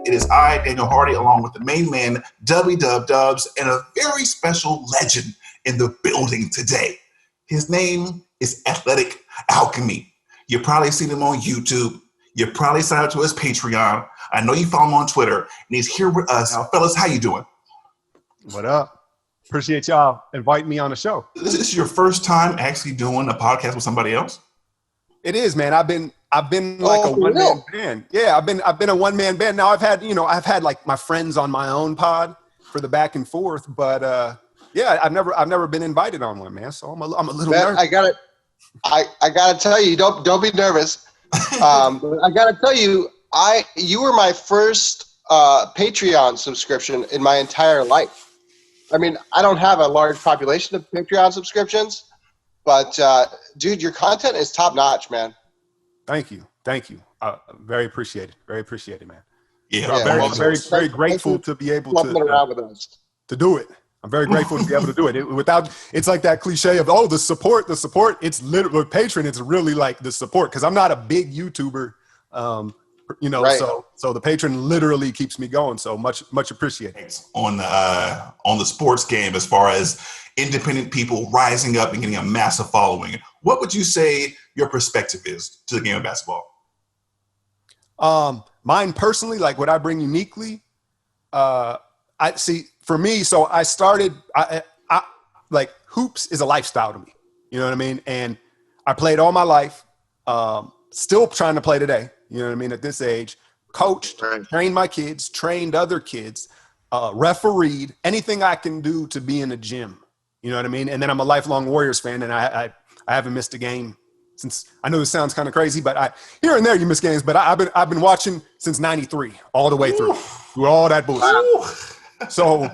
It is I, Daniel Hardy, along with the main man, Dubs, and a very special legend in the building today. His name is Athletic Alchemy. You've probably seen him on YouTube. You probably signed up to his Patreon. I know you follow him on Twitter, and he's here with us. Now, fellas, how you doing? What up? Appreciate y'all inviting me on the show. This is your first time actually doing a podcast with somebody else? It is, man. I've been like a one-man band. Yeah, I've been a one-man band. Now I've had like my friends on my own pod for the back and forth, but yeah, I've never been invited on one, man. So I'm a little nervous. I gotta tell you, don't be nervous. I gotta tell you, you were my first Patreon subscription in my entire life. I mean, I don't have a large population of Patreon subscriptions, but dude, your content is top notch, man. Thank you. Very appreciated. Very appreciated, man. Yeah, very grateful to be able around with us. to do it. I'm very grateful to be able to do it. It's like that cliche of, the support. It's literally with Patreon. It's really like the support, because I'm not a big YouTuber, right. So the patron literally keeps me going. So much appreciated. On the sports game, as far as independent people rising up and getting a massive following, what would you say your perspective is to the game of basketball? Mine personally, like what I bring uniquely, I see for me. So I started, I like hoops is a lifestyle to me. You know what I mean? And I played all my life, still trying to play today. You know what I mean? At this age, coached, trained my kids, trained other kids, refereed, anything I can do to be in the gym. You know what I mean? And then I'm a lifelong Warriors fan, and I haven't missed a game since. I know this sounds kind of crazy, but here and there you miss games. But I've been watching since '93, all the way through all that bullshit. So,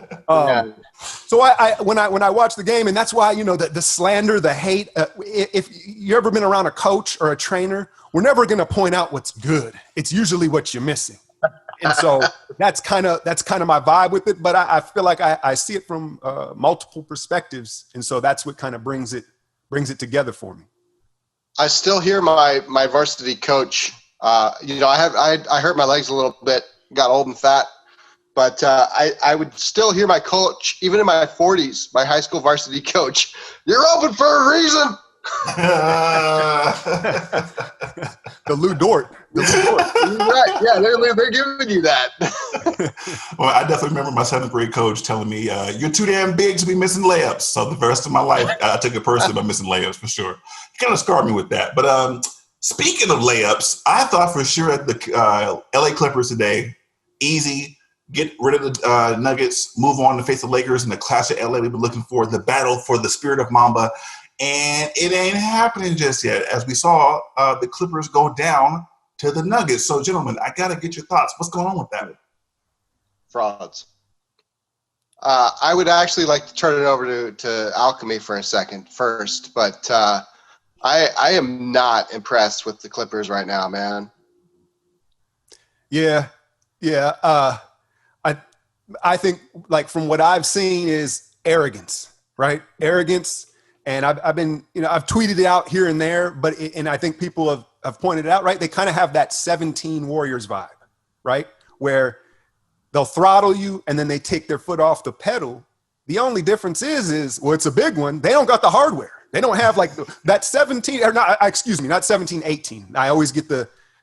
so when I watch the game, and that's why, the slander, the hate, if you ever been around a coach or a trainer, we're never going to point out what's good. It's usually what you're missing. And so that's kind of my vibe with it. But I feel like I see it from multiple perspectives. And so that's what kind of brings it together for me. I still hear my varsity coach, I hurt my legs a little bit, got old and fat. But I would still hear my coach, even in my 40s, my high school varsity coach, "You're open for a reason." The Lou Dort. Right. Yeah, they're giving you that. Well, I definitely remember my 7th grade coach telling me, "You're too damn big to be missing layups." So the rest of my life, I took it personally by missing layups for sure. He kind of scarred me with that. But speaking of layups, I thought for sure at the LA Clippers today, easy. Get rid of the Nuggets, move on to face the Lakers in the clash of LA we've been looking for, the battle for the spirit of Mamba. And it ain't happening just yet. As we saw, the Clippers go down to the Nuggets. So, gentlemen, I got to get your thoughts. What's going on with that? Frauds. I would actually like to turn it over to Alchemy for a second first. But I am not impressed with the Clippers right now, man. Yeah. I think, like, from what I've seen is arrogance, right? Arrogance. And I've been, I've tweeted it out here and there, and I think people have pointed it out, right? They kind of have that 17 Warriors vibe, right? Where they'll throttle you and then they take their foot off the pedal. The only difference is, well, it's a big one. They don't got the hardware. They don't have like that 17, or not, excuse me, not 17, 18. I always get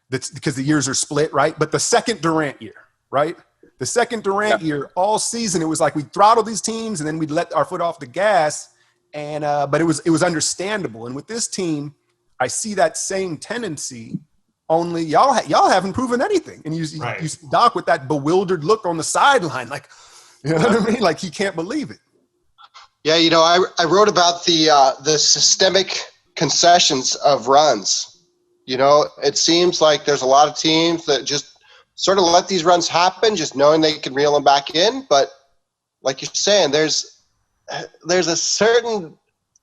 because the years are split, right? But the second Durant year, right? The second Durant year, all season, it was like we throttled these teams and then we'd let our foot off the gas. And but it was understandable. And with this team, I see that same tendency. Only y'all haven't proven anything. And you Doc with that bewildered look on the sideline, like, you know what I mean? Like he can't believe it. Yeah, I wrote about the systemic concessions of runs. It seems like there's a lot of teams that just sort of let these runs happen, just knowing they can reel them back in. But like you're saying, there's a certain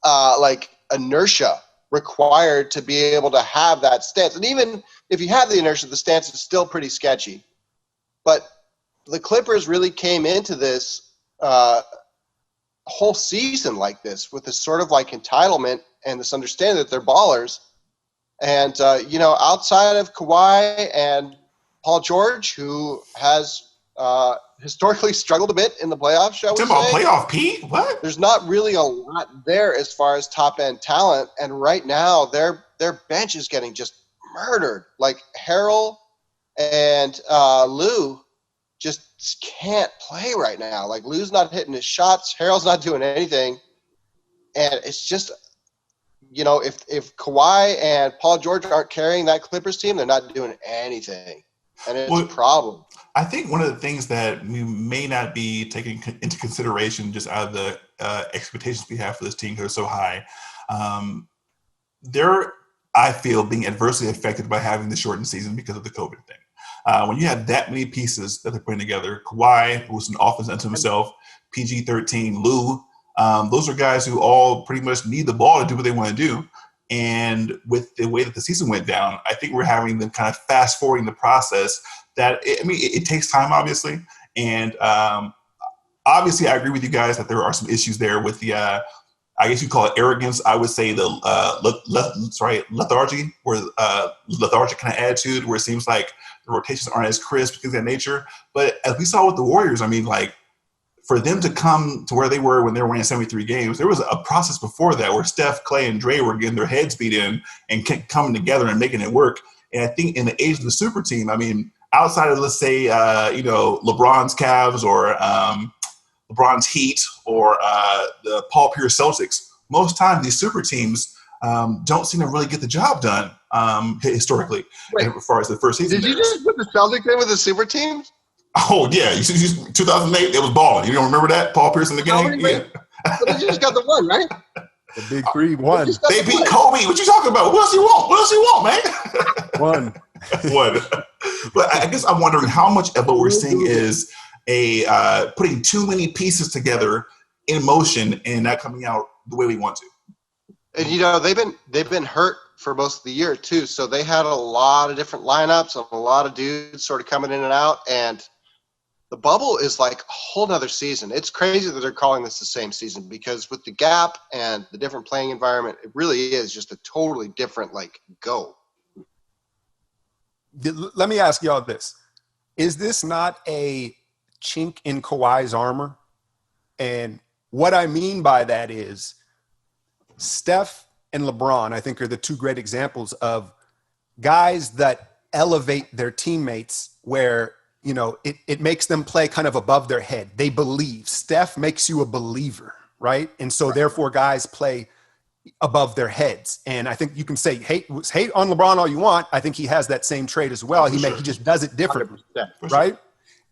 like inertia required to be able to have that stance. And even if you have the inertia, the stance is still pretty sketchy. But the Clippers really came into this whole season like this with this sort of like entitlement and this understanding that they're ballers. And, outside of Kawhi and Paul George, who has historically struggled a bit in the playoffs, shall we say. Playoff Pete? What? There's not really a lot there as far as top-end talent, and right now their bench is getting just murdered. Like Harrell and Lou just can't play right now. Like Lou's not hitting his shots, Harrell's not doing anything, and it's just, if Kawhi and Paul George aren't carrying that Clippers team, they're not doing anything, and it's a problem. I think one of the things that we may not be taking into consideration just out of the expectations we have for this team, because they're so high, they're, I feel, being adversely affected by having the shortened season because of the COVID thing. When you have that many pieces that they're putting together, Kawhi, who's an offense unto himself, PG-13, Lou, those are guys who all pretty much need the ball to do what they want to do. And with the way that the season went down, I think we're having them kind of fast forwarding the process. It takes time, obviously. And obviously, I agree with you guys that there are some issues there with the, I guess you call it arrogance. I would say the lethargy, or lethargic kind of attitude, where it seems like the rotations aren't as crisp because of that nature. But as we saw with the Warriors, for them to come to where they were when they were winning 73 games, there was a process before that where Steph, Clay, and Dre were getting their heads beat in and coming together and making it work. And I think in the age of the super team, outside of, let's say, LeBron's Cavs or LeBron's Heat or the Paul Pierce Celtics, most times these super teams don't seem to really get the job done historically. Wait, as far as the first season. Did you just put the Celtics in with the super teams? Oh, yeah. You see, 2008, it was balling. You don't remember that? Paul Pierce in the game? Yeah. But they just got the one, right? The big three won. They beat Kobe. What you talking about? What else you want? What else you want, man? One. But I guess I'm wondering how much of what we're seeing is putting too many pieces together in motion and not coming out the way we want to. And they've been hurt for most of the year too, so they had a lot of different lineups and a lot of dudes sort of coming in and out, and the bubble is like a whole nother season. It's crazy that they're calling this the same season, because with the gap and the different playing environment, it really is just a totally different go. Let me ask y'all this. Is this not a chink in Kawhi's armor? And what I mean by that is Steph and LeBron, I think, are the two great examples of guys that elevate their teammates where, it makes them play kind of above their head. They believe. Steph makes you a believer, right? And so therefore guys play above their heads. And I think you can say hate on LeBron all you want. I think he has that same trait as well. He just does it differently, right?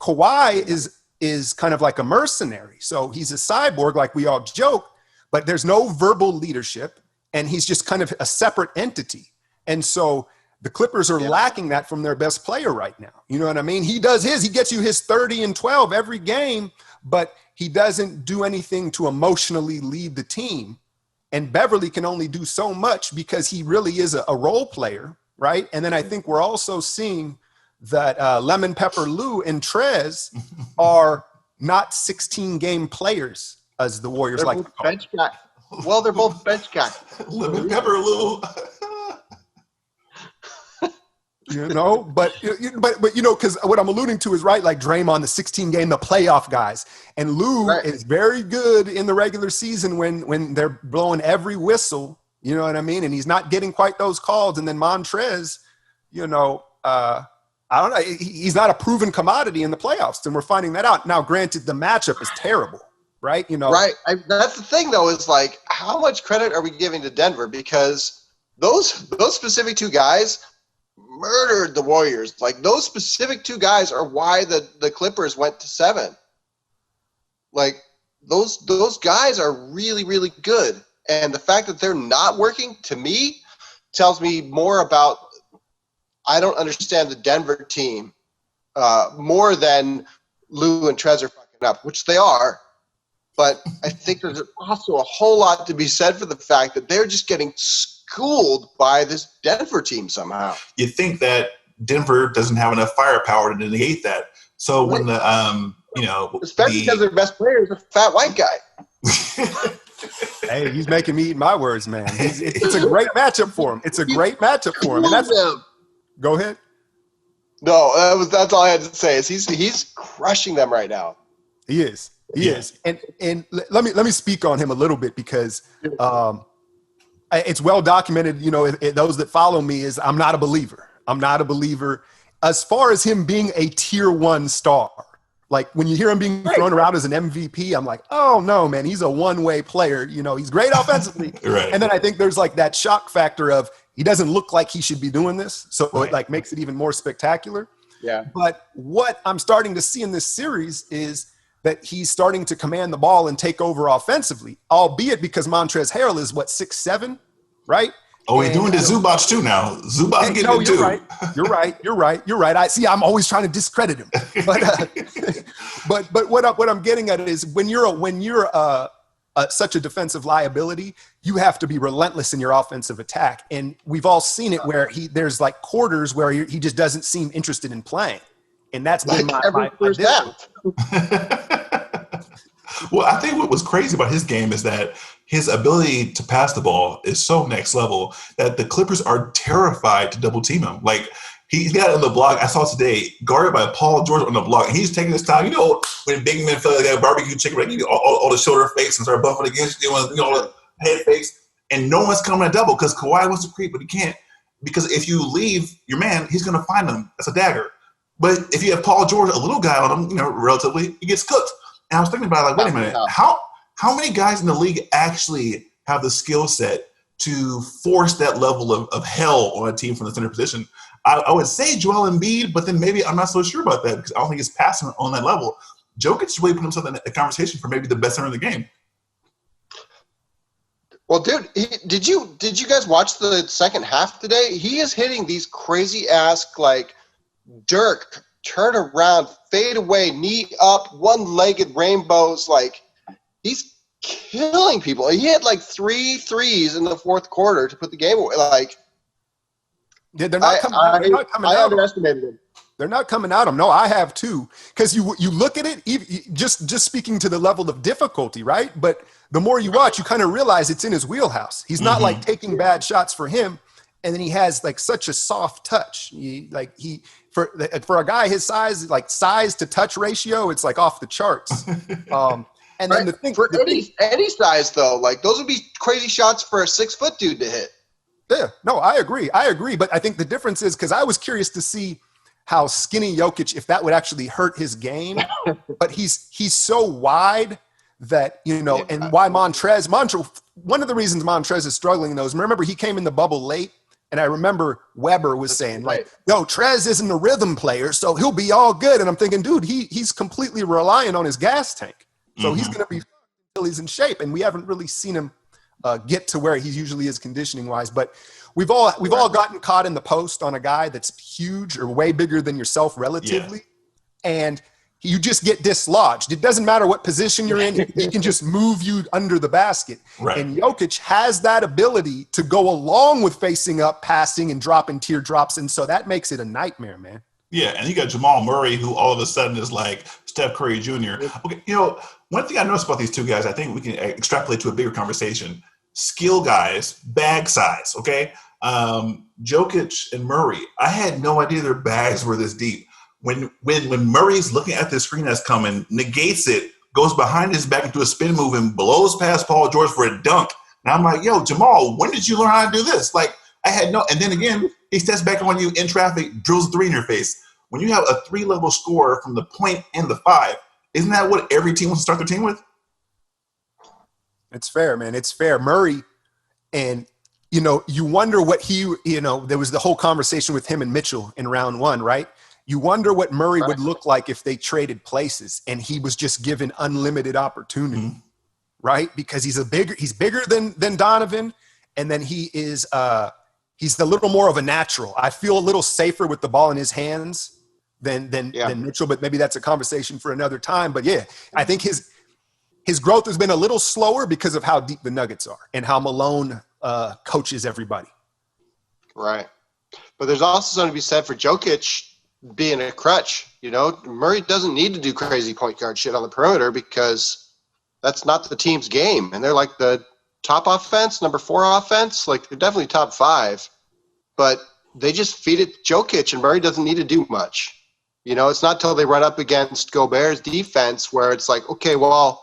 Kawhi is kind of like a mercenary. So he's a cyborg, like we all joke, but there's no verbal leadership, and he's just kind of a separate entity. And so the Clippers are lacking that from their best player right now. You know what I mean? He does he gets you his 30 and 12 every game, but he doesn't do anything to emotionally lead the team. And Beverly can only do so much because he really is a role player, right? And then I think we're also seeing that Lemon Pepper Lou and Trez are not 16-game players, as the Warriors they're like both to call bench guys. Well, they're both bench guys. Lemon Pepper Lou. But because what I'm alluding to is right, like Draymond, the 16-game, the playoff guys, and Lou is very good in the regular season when they're blowing every whistle, you know what I mean, and he's not getting quite those calls. And then Montrez, I don't know, he's not a proven commodity in the playoffs, and we're finding that out now. Granted, the matchup is terrible, right? Right. That's the thing, though, is like, how much credit are we giving to Denver? Because those specific two guys murdered the Warriors. Like, those specific two guys are why the Clippers went to 7. Like, those guys are really, really good. And the fact that they're not working, to me, tells me more about I don't understand the Denver team more than Lou and Trez are fucking up, which they are. But I think there's also a whole lot to be said for the fact that they're just getting schooled by this Denver team somehow. You think that Denver doesn't have enough firepower to negate that. So when especially because their best player is a fat white guy. Hey, he's making me eat my words, man. It's a great matchup for him. It's a great matchup for him. And that's, go ahead. No, that's all I had to say. Is he's crushing them right now. He is. He is. And let me speak on him a little bit because it's well documented. You know, those that follow me is I'm not a believer. I'm not a believer as far as him being a tier 1 star. Like when you hear him being thrown around as an MVP, I'm like, oh no, man, he's a one-way player. You know, he's great offensively. Right. And then I think there's like that shock factor of he doesn't look like he should be doing this. So it like makes it even more spectacular. Yeah. But what I'm starting to see in this series is that he's starting to command the ball and take over offensively, albeit because Montrezl Harrell is 6'7", right? Oh, he's doing the Zubac too now. Zubac getting it too. You're right. I see. I'm always trying to discredit him, but what I'm getting at is when you're such a defensive liability, you have to be relentless in your offensive attack, and we've all seen it where there's like quarters where he just doesn't seem interested in playing, and that's been my Well, I think what was crazy about his game is that his ability to pass the ball is so next level that the Clippers are terrified to double team him. Like he got on the block, I saw today, guarded by Paul George on the block, and he's taking his time. You know, when big men feel like that barbecue chicken, right? You know, all the shoulder fakes and start bumping against you, you know, the head fakes, and no one's coming to double because Kawhi wants to creep, but he can't. Because if you leave your man, he's going to find him. That's a dagger. But if you have Paul George, a little guy on him, you know, relatively, he gets cooked. And I was thinking about it, like, wait a minute, how many guys in the league actually have the skill set to force that level of hell on a team from the center position? I would say Joel Embiid, but then maybe I'm not so sure about that because I don't think he's passing on that level. Jokic really put himself in a conversation for maybe the best center in the game. Well, dude, did you guys watch the second half today? He is hitting these crazy ass like Dirk turn around, fade away, knee up, one-legged rainbows. Like he's killing people. He hit like 3 threes in the fourth quarter to put the game away. Like they're not coming out. I underestimated him. They're not coming at him. No, I have too. Because you look at it, just speaking to the level of difficulty, right? But the more you watch, you kind of realize it's in his wheelhouse. He's not like taking bad shots for him, and then he has like such a soft touch. For a guy his size, like size to touch ratio, it's like off the charts. And then any size though, like those would be crazy shots for a 6-foot dude to hit. Yeah, no, I agree. But I think the difference is because I was curious to see how skinny Jokic, if that would actually hurt his game. But he's so wide that, you know, and why Montrez, one of the reasons Montrez is struggling though is remember he came in the bubble late. And I remember Weber was saying, like, no, Trez isn't a rhythm player, so he'll be all good. And I'm thinking, dude, he's completely relying on his gas tank. So he's going to be until he's in shape. And we haven't really seen him get to where he usually is conditioning-wise. But we've all gotten caught in the post on a guy that's huge or way bigger than yourself relatively. Yeah. And you just get dislodged. It doesn't matter what position you're in. He can just move you under the basket. Right. And Jokic has that ability to go along with facing up, passing, and dropping teardrops. And so that makes it a nightmare, man. Yeah, and you got Jamal Murray, who all of a sudden is like Steph Curry Jr. Okay, you know, one thing I noticed about these two guys, I think we can extrapolate to a bigger conversation. Skill guys, bag size, okay? Jokic and Murray, I had no idea their bags were this deep. When Murray's looking at the screen that's coming, negates it, goes behind his back into a spin move and blows past Paul George for a dunk. And I'm like, yo, Jamal, when did you learn how to do this? Like, I had no – and then again, he steps back on you in traffic, drills a 3 in your face. When you have a 3-level scorer from the point and the 5, isn't that what every team wants to start their team with? It's fair, man. It's fair. Murray, and, you know, you wonder what there was the whole conversation with him and Mitchell in round 1, right? You wonder what Murray would look like if they traded places and he was just given unlimited opportunity, right? Because he's bigger than Donovan, and then he is he's a little more of a natural. I feel a little safer with the ball in his hands than Mitchell, but maybe that's a conversation for another time. But yeah, I think his growth has been a little slower because of how deep the Nuggets are and how Malone coaches everybody. Right. But there's also something to be said for Jokic being a crutch. You know, Murray doesn't need to do crazy point guard shit on the perimeter because that's not the team's game. And they're like the top offense, number 4 offense. Like, they're definitely top 5. But they just feed it Jokic, and Murray doesn't need to do much. You know, it's not till they run up against Gobert's defense where it's like, okay, well,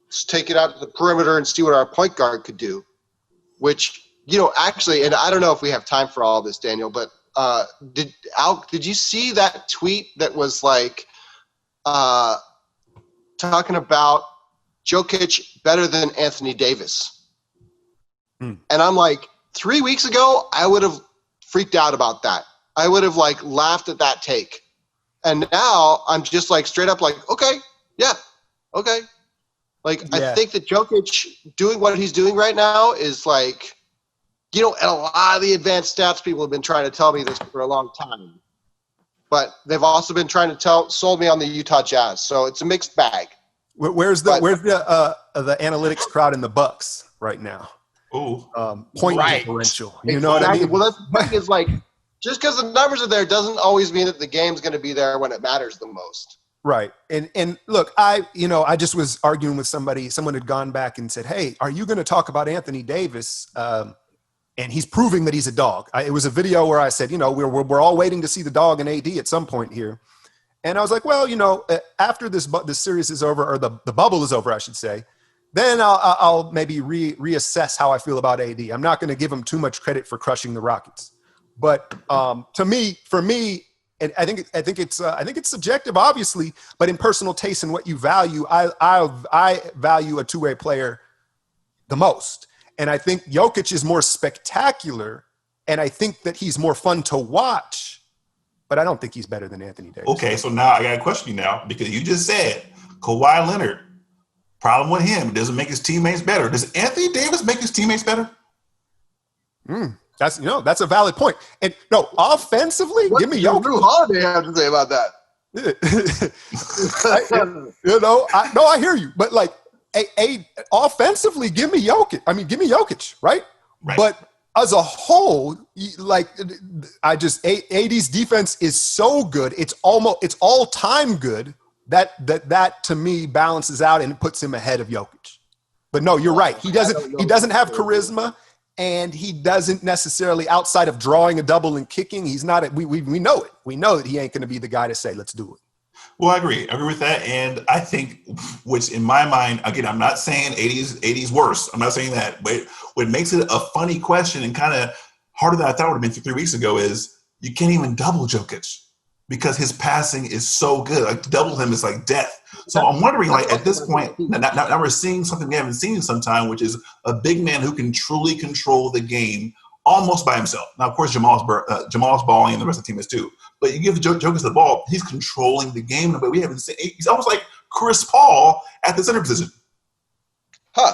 let's take it out to the perimeter and see what our point guard could do. Which, you know, actually, and I don't know if we have time for all this, Daniel, but did you see that tweet that was like talking about Jokic better than Anthony Davis? And I'm like, 3 weeks ago, I would have freaked out about that. I would have like laughed at that take. And now I'm just like straight up like, okay, yeah, okay. Like, I think that Jokic doing what he's doing right now is like, you know, and a lot of the advanced stats people have been trying to tell me this for a long time. But they've also been trying to sold me on the Utah Jazz. So it's a mixed bag. Where's the analytics crowd in the Bucks right now? Point differential. You know what I mean? Well, that's the thing is like, just because the numbers are there doesn't always mean that the game's going to be there when it matters the most. Right. And look, I just was arguing with somebody. Someone had gone back and said, hey, are you going to talk about Anthony Davis? And he's proving that he's a dog. It was a video where I said, you know, we're all waiting to see the dog in AD at some point here. And I was like, well, you know, after this series is over, or the bubble is over, I should say, then I'll maybe reassess how I feel about AD. I'm not going to give him too much credit for crushing the Rockets. But for me, and I think it's subjective, obviously. But in personal taste and what you value, I value a two-way player the most. And I think Jokic is more spectacular, and I think that he's more fun to watch. But I don't think he's better than Anthony Davis. Okay, so now I got a question now, because you just said Kawhi Leonard. Problem with him, doesn't make his teammates better. Does Anthony Davis make his teammates better? That's a valid point. And no, offensively, give me Jokic. What Holiday have to say about that? I hear you. But like, offensively, give me Jokic. I mean, give me Jokic, right? But as a whole, like, AD's defense is so good. It's all time good. That to me balances out and puts him ahead of Jokic. But no, you're right. He doesn't have charisma. And he doesn't necessarily, outside of drawing a double and kicking, he's not. We know it. We know that he ain't going to be the guy to say, "Let's do it." Well, I agree with that, and I think, which in my mind, again, I'm not saying 80's worse. I'm not saying that, but what makes it a funny question and kind of harder than I thought it would have been 3 weeks ago is you can't even double Jokic because his passing is so good. Like, to double him is like death. So I'm wondering, like, at this point, now we're seeing something we haven't seen in some time, which is a big man who can truly control the game almost by himself. Now, of course, Jamal's balling and the rest of the team is too. But you give Jokic the ball, he's controlling the game in a way we haven't seen. He's almost like Chris Paul at the center position. Huh.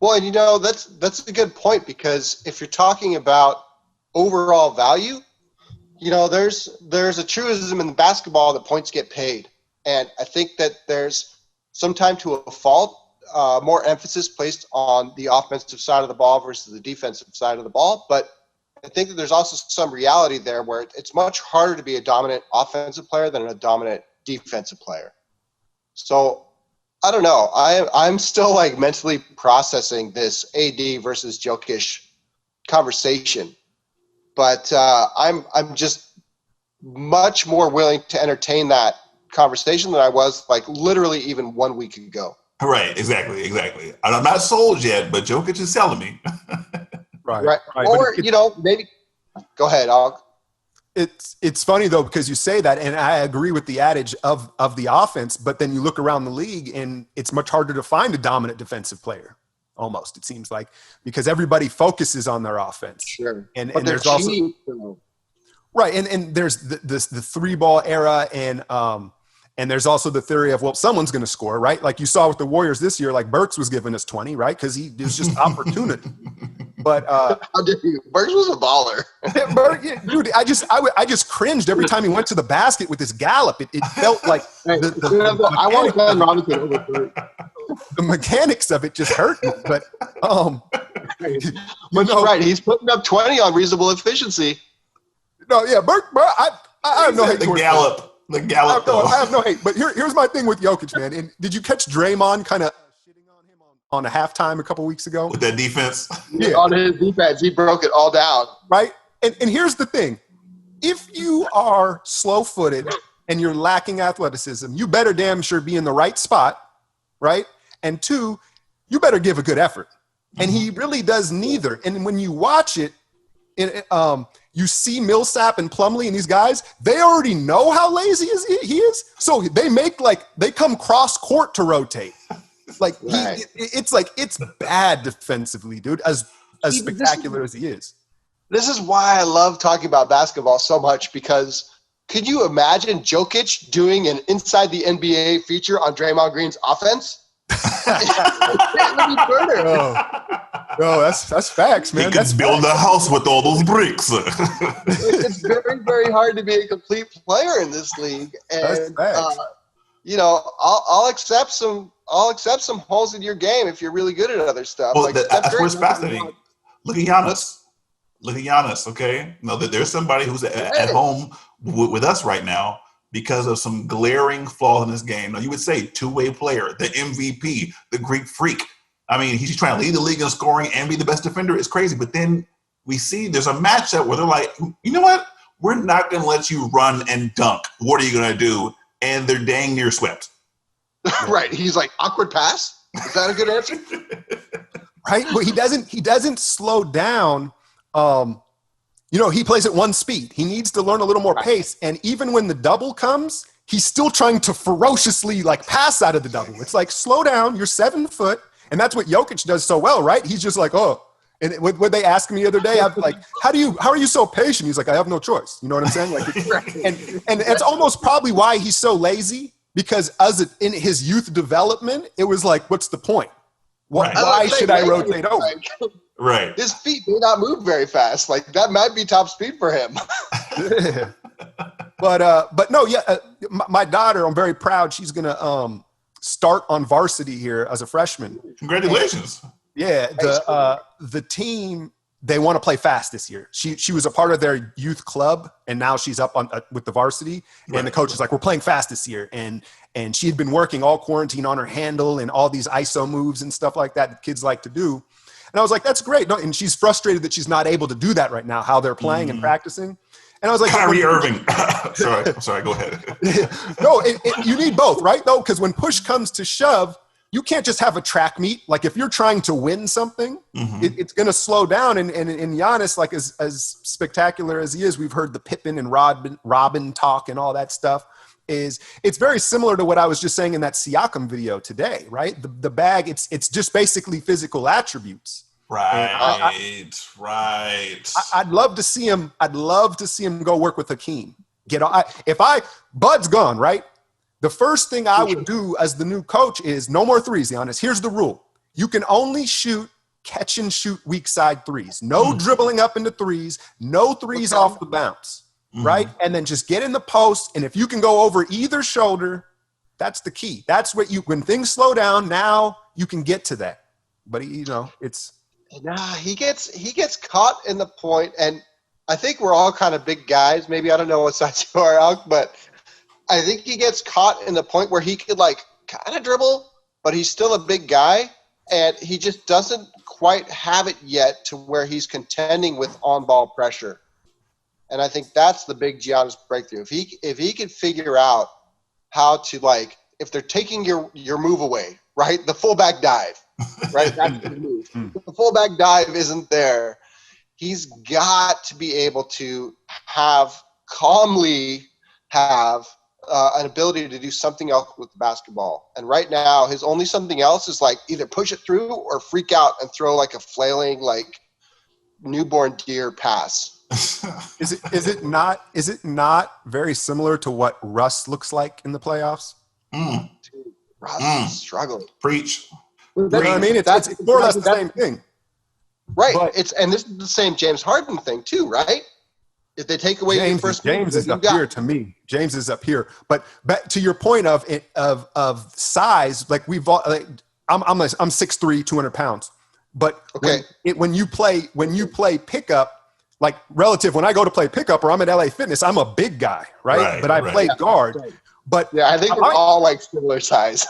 Well, and you know, that's a good point, because if you're talking about overall value, you know, there's a truism in basketball that points get paid. And I think that there's sometime to a fault more emphasis placed on the offensive side of the ball versus the defensive side of the ball. But I think that there's also some reality there where it's much harder to be a dominant offensive player than a dominant defensive player. So I don't know. I'm still like mentally processing this AD versus Jokic conversation, but I'm just much more willing to entertain that conversation than I was like literally even 1 week ago. Right, exactly. And I'm not sold yet, but Jokic is selling me. Right. Or, you know, maybe go ahead. It's funny though, because you say that, and I agree with the adage of the offense, but then you look around the league and it's much harder to find a dominant defensive player. Almost, it seems like, because everybody focuses on their offense. Sure. And there's also right. And there's the three ball era, and there's also the theory of, well, someone's going to score, right? Like you saw with the Warriors this year, like Burks was giving us 20, right? Because it was just opportunity. But how did you? Burks was a baller. Dude, I just cringed every time he went to the basket with his gallop. It felt like I want to call Robinson over the mechanics of it just hurt me. But you're right. He's putting up 20 on reasonable efficiency. No, yeah, Burke. I have no hate. The gallop. The gallop. I have no hate. But here's my thing with Jokic, man. And did you catch Draymond kind of shitting on him on a halftime a couple weeks ago? With that defense? Yeah. On his defense, he broke it all down. Right? and here's the thing. If you are slow-footed and you're lacking athleticism, you better damn sure be in the right spot, right? And two, you better give a good effort. And he really does neither. And when you watch it, you see Millsap and Plumlee and these guys, they already know how lazy he is. So they come cross court to rotate. Like it's bad defensively, dude, as spectacular as he is. This is why I love talking about basketball so much, because could you imagine Jokic doing an Inside the NBA feature on Draymond Green's offense? Oh, that's facts, man. He could build a house with all those bricks. It's very, very hard to be a complete player in this league, and I'll accept some holes in your game if you're really good at other stuff. Well, that's what's fascinating. Look at Giannis, okay? No, there's somebody who's at home with us right now because of some glaring flaws in his game. Now, you would say two-way player, the MVP, the Greek freak. I mean, he's trying to lead the league in scoring and be the best defender. It's crazy. But then we see there's a matchup where they're like, you know what? We're not going to let you run and dunk. What are you going to do? And they're dang near swept. Right. He's like, awkward pass? Is that a good answer? Right? But he doesn't slow down. He plays at one speed. He needs to learn a little more pace. And even when the double comes, he's still trying to ferociously pass out of the double. It's like, slow down. You're 7 foot. And that's what Jokic does so well, right? He's just like, oh. And what they asked me the other day, I'm like, how are you so patient? He's like, I have no choice. You know what I'm saying? And it's almost probably why he's so lazy, because in his youth development, it was like, what's the point? Why should I rotate over? Right. His feet may not move very fast. That might be top speed for him. Yeah. But no, my daughter, I'm very proud. She's gonna start on varsity here as a freshman. Congratulations. The team, they want to play fast this year. She was a part of their youth club, and now she's up on with the varsity. Right. And the coach is like, we're playing fast this year. And she had been working all quarantine on her handle and all these ISO moves and stuff like that kids like to do. And I was like, that's great. No, and she's frustrated that she's not able to do that right now, how they're playing and practicing. And I was like, Kyrie Irving. sorry, go ahead. No, you need both, right? Though, because when push comes to shove, you can't just have a track meet. Like if you're trying to win something, it's going to slow down. And Giannis, as spectacular as he is, we've heard the Pippen and Robin talk and all that stuff. It's very similar to what I was just saying in that Siakam video today, right? The bag, it's just basically physical attributes. Right. I'd love to see him. I'd love to see him go work with Hakeem. Bud's gone, right? The first thing I would do as the new coach is no more threes, Giannis. Here's the rule. You can only shoot catch and shoot weak side threes. No dribbling up into threes, no threes off the bounce, right? And then just get in the post. And if you can go over either shoulder, that's the key. That's what when things slow down, now you can get to that. But it's. Nah, he gets caught in the point, and I think we're all kind of big guys. Maybe I don't know what size you are, Alk, but I think he gets caught in the point where he could kind of dribble, but he's still a big guy, and he just doesn't quite have it yet to where he's contending with on-ball pressure. And I think that's the big Giannis breakthrough. If he could figure out how to if they're taking your move away, right? The fullback dive, right? That's the move. The fullback dive isn't there. He's got to be able to calmly have an ability to do something else with the basketball. And right now, his only something else is either push it through or freak out and throw a flailing newborn deer pass. Is it not very similar to what Russ looks like in the playoffs? Dude, Russ is struggling. Preach. You know what I mean? It's more or less the same thing. Right. And this is the same James Harden thing too, right? If they take away your first James is up here to me. James is up here. But back to your point of size, I'm 6'3", 200 pounds. But when you play pickup, relative, when I go to play pickup or I'm at LA Fitness, I'm a big guy, right? But I play guard. Right. But yeah, I think we're all like similar size.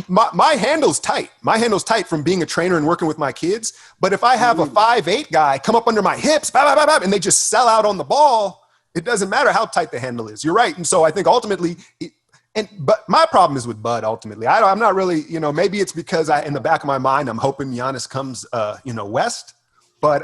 my handle's tight. My handle's tight from being a trainer and working with my kids. But if I have a 5'8" guy come up under my hips, and they just sell out on the ball, it doesn't matter how tight the handle is. You're right. And so I think ultimately, but my problem is with Bud ultimately. I'm not really, maybe it's because in the back of my mind, I'm hoping Giannis comes, west. But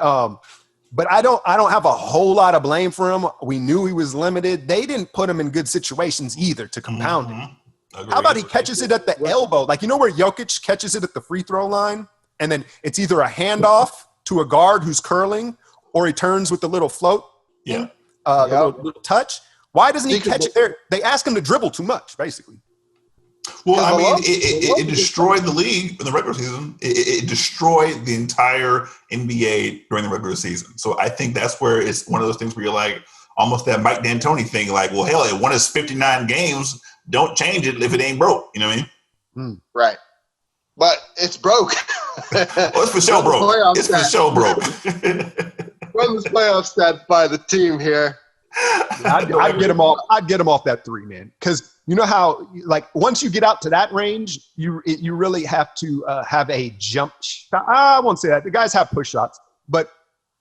I don't have a whole lot of blame for him. We knew he was limited. They didn't put him in good situations either to compound it. Agreed. How about he catches it at the elbow? Like, where Jokic catches it at the free throw line, and then it's either a handoff to a guard who's curling, or he turns with the little float, the little touch. Why doesn't he catch it there? They ask him to dribble too much, basically. Well, I mean, it destroyed the league in the regular season. It destroyed the entire NBA during the regular season. So I think that's where it's one of those things where you're like, almost that Mike D'Antoni thing, like, well, hell, it won us 59 games. Don't change it if it ain't broke. You know what I mean? Right. But it's broke. Well, it's for show broke. It's for show broke. Run this playoff stat by the team here. I'd get him off. I'd get him off that 3, man. Because you know how, like, once you get out to that range, you really have to have a jump shot. I won't say that. The guys have push shots, but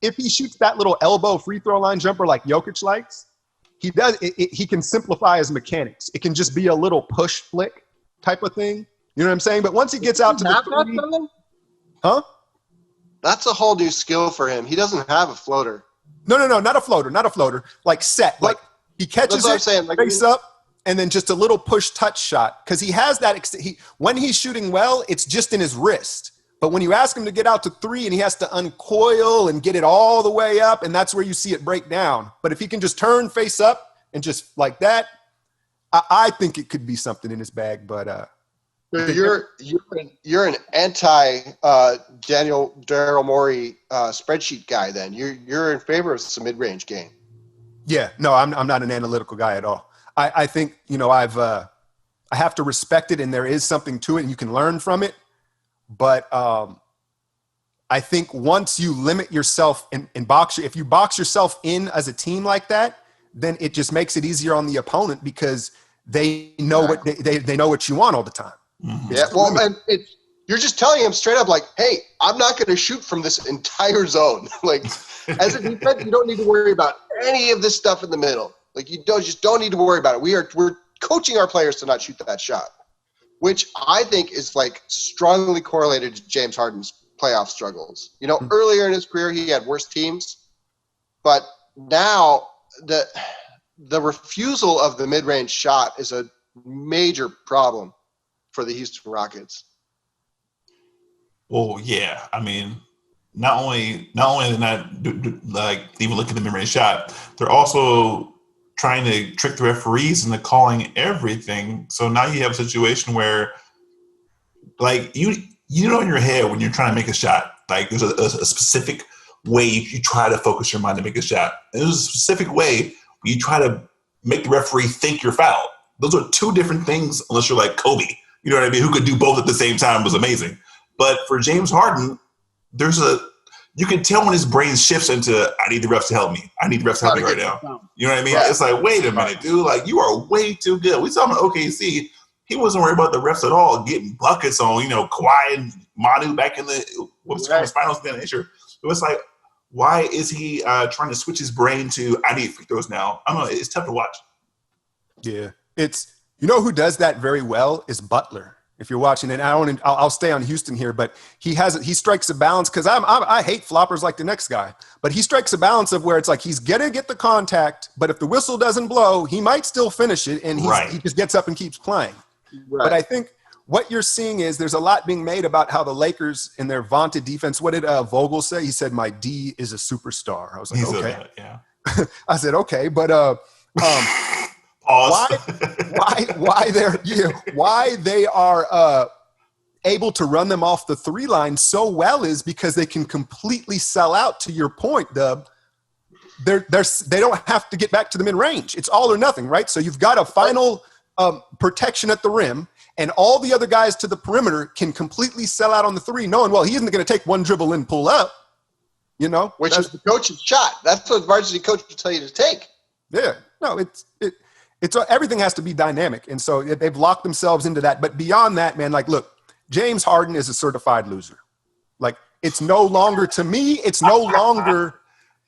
if he shoots that little elbow free throw line jumper like Jokic likes, he does. He can simplify his mechanics. It can just be a little push flick type of thing. You know what I'm saying? But once he gets out to the 3, that's a whole new skill for him. He doesn't have a floater. No, not a floater, not a floater. Like set, like he catches it, saying, like, face up, and then just a little push touch shot. Because he has that. When he's shooting well, it's just in his wrist. But when you ask him to get out to 3 and he has to uncoil and get it all the way up, and that's where you see it break down. But if he can just turn face up and just like that, I think it could be something in his bag. But you're an anti Daryl Morey spreadsheet guy. Then you're in favor of some mid-range game. Yeah, no, I'm not an analytical guy at all. I think I have to respect it, and there is something to it, and you can learn from it. But I think once you limit yourself in if you box yourself in as a team like that, then it just makes it easier on the opponent because they know what they know what you want all the time. Mm-hmm. Yeah, well, and you're just telling him straight up, like, hey, I'm not going to shoot from this entire zone. Like, as a defense, you don't need to worry about any of this stuff in the middle. Like, you don't need to worry about it. We're coaching our players to not shoot that shot, which I think is like strongly correlated to James Harden's playoff struggles. Earlier in his career, he had worse teams, but now the refusal of the mid-range shot is a major problem for the Houston Rockets. Well, yeah. I mean, not only they're not like even looking at the mid-range shot, they're also trying to trick the referees into calling everything. So now you have a situation where, like, you know in your head when you're trying to make a shot, like there's a specific way you try to focus your mind to make a shot. And there's a specific way you try to make the referee think you're fouled. Those are 2 different things unless you're like Kobe. You know what I mean? Who could do both at the same time was amazing. But for James Harden, you can tell when his brain shifts into, I need the refs to help me. I need the refs to help me right now. You know what I mean? Right. It's like, wait a minute, dude. Like, you are way too good. We saw him at OKC. He wasn't worried about the refs at all, getting buckets on, Kawhi and Manu back in the finals then this year. It was like, why is he trying to switch his brain to, I need free throws now? I don't know. It's tough to watch. Yeah. Who does that very well is Butler. If you're watching, and I'll stay on Houston here, but he strikes a balance because I hate floppers like the next guy, but he strikes a balance of where it's like he's gonna get the contact, but if the whistle doesn't blow, he might still finish it, and he just gets up and keeps playing. Right. But I think what you're seeing is there's a lot being made about how the Lakers in their vaunted defense. What did Vogel say? He said, "My D is a superstar." I was like, okay, yeah. I said, okay, but why they are able to run them off the 3 line so well is because they can completely sell out. To your point, Dub, they don't have to get back to the mid range. It's all or nothing, right? So you've got a final protection at the rim, and all the other guys to the perimeter can completely sell out on the 3, knowing, well, he isn't going to take one dribble and pull up. Which is the coach's shot. That's what varsity coach will tell you to take. Yeah, no, everything has to be dynamic. And so they've locked themselves into that. But beyond that, man, like, look, James Harden is a certified loser. Like, it's no longer, to me, it's no longer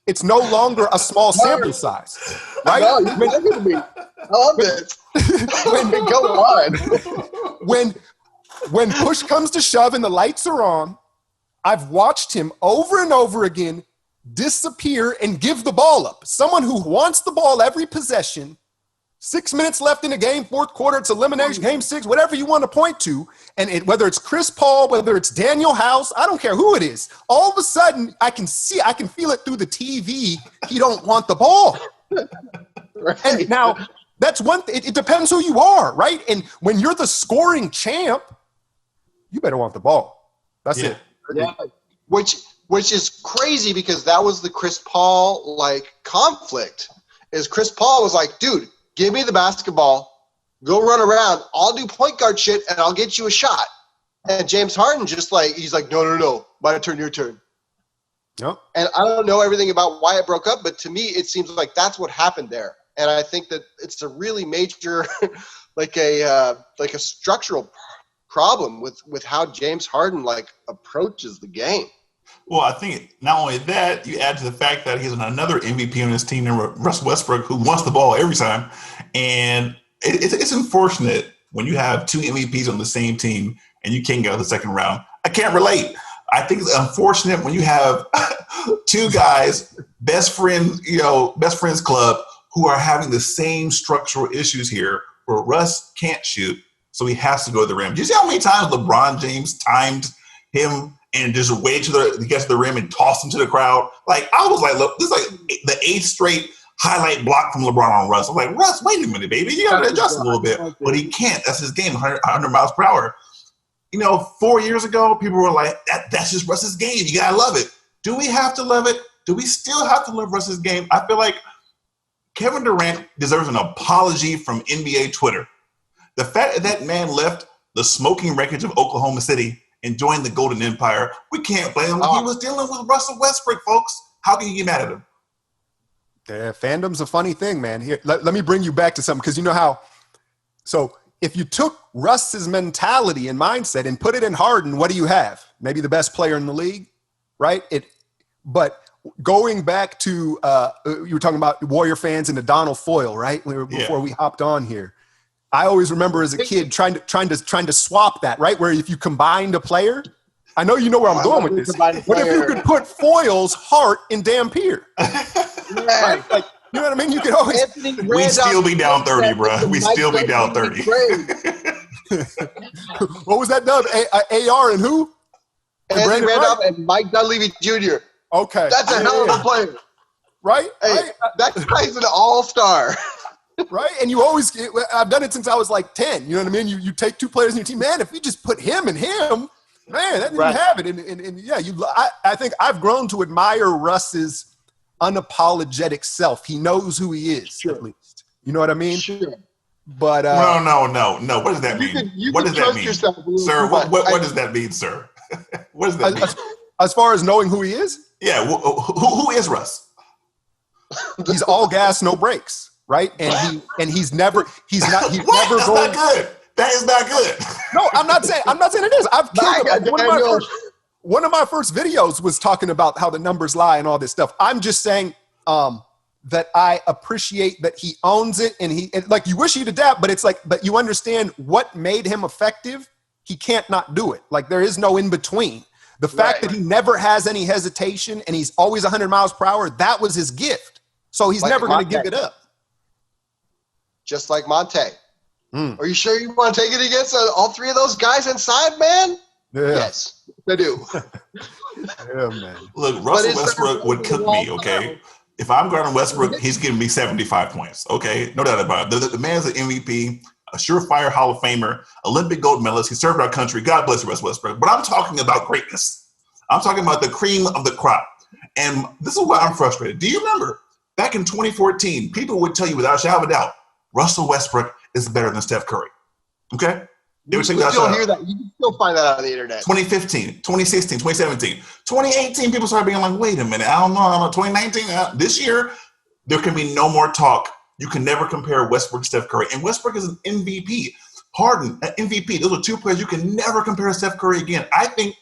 a small sample size, right? No, you're talking to me. I love it. Go on. When push comes to shove and the lights are on, I've watched him over and over again disappear and give the ball up. Someone who wants the ball every possession. 6 minutes left in the game, fourth quarter, it's elimination, game 6, whatever you want to point to. And whether it's Chris Paul, whether it's Daniel House, I don't care who it is. All of a sudden, I can feel it through the TV. He don't want the ball. Right. And now, that's one thing. It depends who you are, right? And when you're the scoring champ, you better want the ball. That's it. Yeah. Which is crazy because that was the Chris Paul, like, conflict. Is Chris Paul was like, dude, give me the basketball, go run around. I'll do point guard shit, and I'll get you a shot. And James Harden he's like, no, my turn, your turn. Yep. And I don't know everything about why it broke up, but to me, it seems like that's what happened there. And I think that it's a really major, like a structural problem with how James Harden, like, approaches the game. Well, I think not only that, you add to the fact that he's another MVP on his team, Russ Westbrook, who wants the ball every time. And it's unfortunate when you have 2 MVPs on the same team and you can't get out of the second round. I can't relate. I think it's unfortunate when you have 2 guys, best friends club, who are having the same structural issues here where Russ can't shoot, so he has to go to the rim. Do you see how many times LeBron James timed him and just wait till he gets to the rim and toss him to the crowd? Like, I was like, look, this is like the 8th straight highlight block from LeBron on Russ. I'm like, Russ, wait a minute, baby. You got to adjust a little bit. But he can't. That's his game, 100 miles per hour. 4 years ago, people were like, that's just Russ's game. You got to love it. Do we have to love it? Do we still have to love Russ's game? I feel like Kevin Durant deserves an apology from NBA Twitter. The fact that man left the smoking wreckage of Oklahoma City and joined the Golden Empire, we can't blame him. He was dealing with Russell Westbrook, folks. How can you get mad at him? Yeah, fandom's a funny thing, man. Here, let me bring you back to something, because you know how. So if you took Russ's mentality and mindset and put it in Harden, what do you have? Maybe the best player in the league, right? But going back to you were talking about Warrior fans and the Donald Foyle, right? Before we hopped on here. I always remember as a kid trying to swap that, right? Where if you combined a player, I know you know where I'm going with this. What if you could put Foyle's heart in Dampier? Right? Like, you know what I mean? You could always. We still be down 30, bro. We still be down 30. What was that dub? AR and who? Anthony Randolph and Mike Dunleavy Jr. Okay. That's a hell of a player. Right? Hey, right? That guy's an all-star. Right? And you always – I've done it since I was like 10. You know what I mean? You take 2 players in your team. Man, if you just put him and him, man, that didn't have it. And yeah, I think I've grown to admire Russ's unapologetic self. He knows who he is, at least. You know what I mean? Sure. But No. What does that mean? What does that mean? Sir, what does that mean, sir? What does that mean? As far as knowing who he is? Yeah, who is Russ? He's all gas, no brakes. Right, he's never That's going. not good. That is not good. No, I'm not saying it is. I've killed him. One of my first videos was talking about how the numbers lie and all this stuff. I'm just saying that I appreciate that he owns it, and like, you wish he'd adapt, but it's like, but you understand what made him effective. He can't not do it. Like, there is no in between. The fact that he never has any hesitation and he's always 100 miles per hour, that was his gift. So he's never going to give it up. Just like Monte. Are you sure you want to take it against all 3 of those guys inside, man? Yeah. Yes, I do. Yeah, man. Look, Russell Westbrook would cook me, okay? If I'm guarding Westbrook, he's giving me 75 points, okay? No doubt about it. The man's an MVP, a surefire Hall of Famer, Olympic gold medalist. He served our country. God bless you, Russell Westbrook. But I'm talking about greatness. I'm talking about the cream of the crop. And this is why I'm frustrated. Do you remember back in 2014, people would tell you without a shadow of a doubt, Russell Westbrook is better than Steph Curry. Okay? You still hear that. You can still find that on the internet. 2015, 2016, 2017. 2018, people started being like, wait a minute, I don't know. 2019, this year, there can be no more talk You can never compare Westbrook to Steph Curry. And Westbrook is an MVP. Harden, an MVP. Those are two players you can never compare to Steph Curry again. I think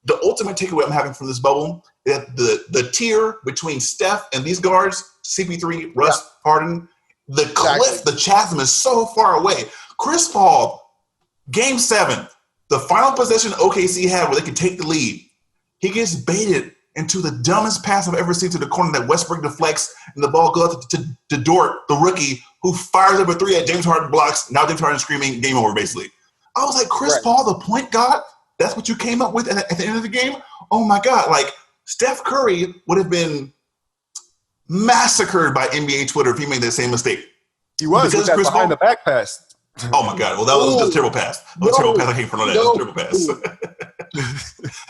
the ultimate takeaway I'm having from this bubble is that the tier between Steph and these guards, CP3, Russ, Harden, the cliff, the chasm is so far away. Chris Paul, Game 7, the final possession OKC had where they could take the lead. He gets baited into the dumbest pass I've ever seen to the corner that Westbrook deflects, and the ball goes to Dort, the rookie, who fires up a three at James Harden blocks. Now James Harden screaming, game over, basically. I was like, Chris Paul, the point guard? That's what you came up with at the end of the game? Oh, my God. Like, Steph Curry would have been massacred by NBA Twitter if he made that same mistake. He was, because Chris behind the back pass. Oh, my God. Well, that was a terrible pass. That was a terrible pass. I can't front on that. That was a terrible pass.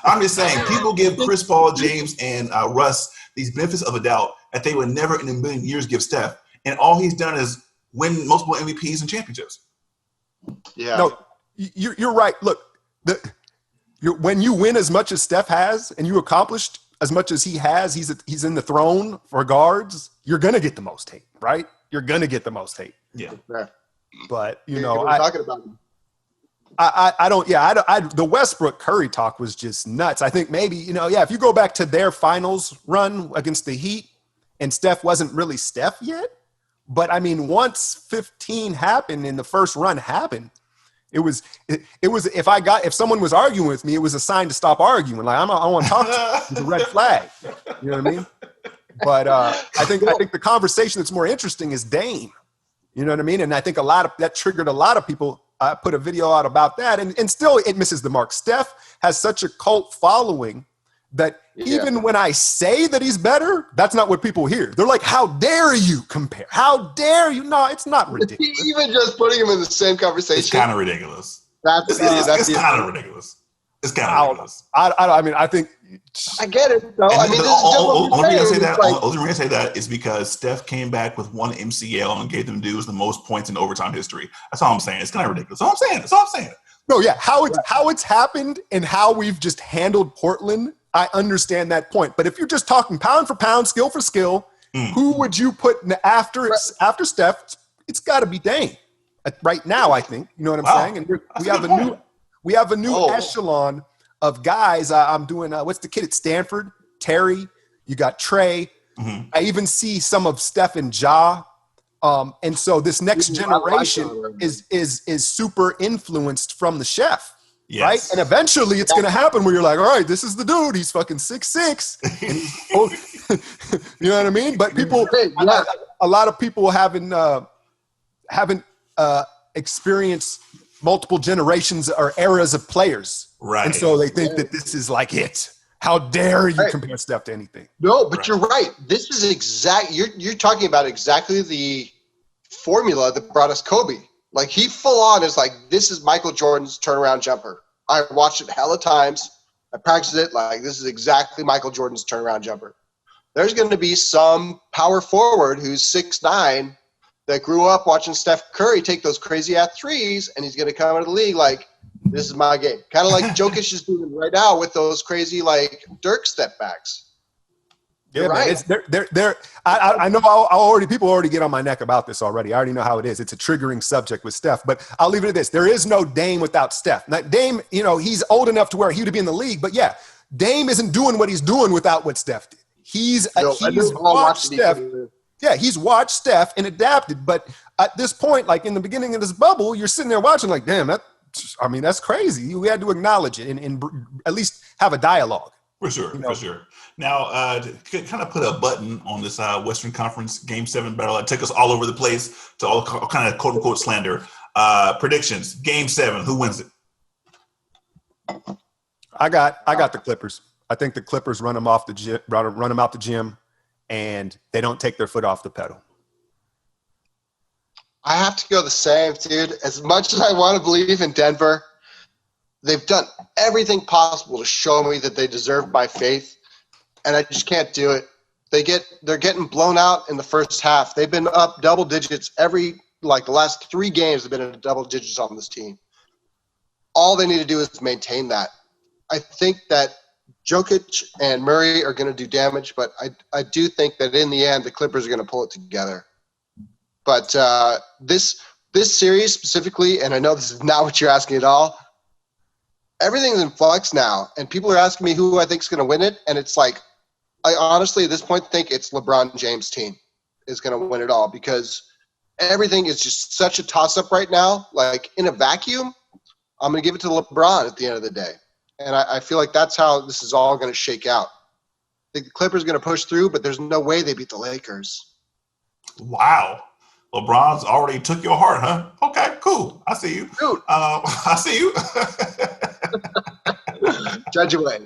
I'm just saying, people give Chris Paul, James, and Russ these benefits of a doubt that they would never in a million years give Steph. And all he's done is win multiple MVPs and championships. Yeah. No, you're right. Look, when you win as much as Steph has and you accomplished as much as he has, he's in the throne for guards, you're going to get the most hate, right? You're going to get the most hate. Yeah. But, we're talking about him. The Westbrook Curry talk was just nuts. I think maybe, if you go back to their finals run against the Heat and Steph wasn't really Steph yet, but I mean, once 15 happened and the first run happened, it was if someone was arguing with me, it was a sign to stop arguing. Like, I don't want to talk to you. It's a red flag. You know what I mean? But I think the conversation that's more interesting is Dame. You know what I mean? And I think that triggered a lot of people. I put a video out about that, and still it misses the mark. Steph has such a cult following that even when I say that he's better, that's not what people hear. They're like, how dare you compare? How dare you? No, it's not ridiculous. Even just putting him in the same conversation. It's kind of ridiculous. It's kind of ridiculous. It's kind of ridiculous. I mean, I think. I get it, though. I mean, the only reason I say that is because Steph came back with one MCL and gave them dudes the most points in overtime history. That's all I'm saying. It's kind of ridiculous. That's all I'm saying. No, yeah. How it's happened and how we've just handled Portland, I understand that point. But if you're just talking pound for pound, skill for skill, who would you put after Steph? It's got to be Dame. Right now, I think. You know what I'm saying? And we have a new echelon of guys. I'm doing, what's the kid at Stanford? Terry. You got Trey. Mm-hmm. I even see some of Steph and Ja. And so this next generation is super influenced from the chef. Yes. Right? And eventually it's going to happen where you're like, all right, this is the dude. He's fucking 6'6". You know what I mean? But people, a lot of people haven't experienced multiple generations or eras of players. Right. And so they think that this is like it. How dare you compare Steph to anything? No, but you're right. This is you're talking about exactly the formula that brought us Kobe. Like, he full on is like, this is Michael Jordan's turnaround jumper. I watched it hella times. I practiced it. Like, this is exactly Michael Jordan's turnaround jumper. There's going to be some power forward who's 6'9" that grew up watching Steph Curry take those crazy ass threes, and he's going to come into the league like, this is my game. Kind of like Jokic is doing right now with those crazy, like, Dirk step backs. Yeah, right. I know people already get on my neck about this already. I already know how it is. It's a triggering subject with Steph, but I'll leave it at this. There is no Dame without Steph. Now, Dame, he's old enough to where he would be in the league, but yeah, Dame isn't doing what he's doing without what Steph did. He's watched Steph. Yeah, he's watched Steph and adapted, but at this point, like in the beginning of this bubble, you're sitting there watching like, damn, that's crazy. We had to acknowledge it and at least have a dialogue. For sure. Now, to kind of put a button on this Western Conference Game 7 battle that took us all over the place to all kind of quote-unquote slander. Predictions, Game 7, who wins it? I got the Clippers. I think the Clippers run them out the gym, and they don't take their foot off the pedal. I have to go the same, dude. As much as I want to believe in Denver, they've done everything possible to show me that they deserve my faith, and I just can't do it. They're getting blown out in the first half. They've been up double digits the last 3 games have been in double digits on this team. All they need to do is maintain that. I think that Jokic and Murray are going to do damage, but I do think that in the end, the Clippers are going to pull it together. But this series specifically, and I know this is not what you're asking at all, everything's in flux now, and people are asking me who I think is going to win it, and it's like, I honestly at this point think it's LeBron James' team is going to win it all, because everything is just such a toss-up right now. Like, in a vacuum, I'm going to give it to LeBron at the end of the day. And I feel like that's how this is all going to shake out. I think the Clippers are going to push through, but there's no way they beat the Lakers. Wow. LeBron's already took your heart, huh? Okay, cool. I see you. Dude. I see you. Judge away.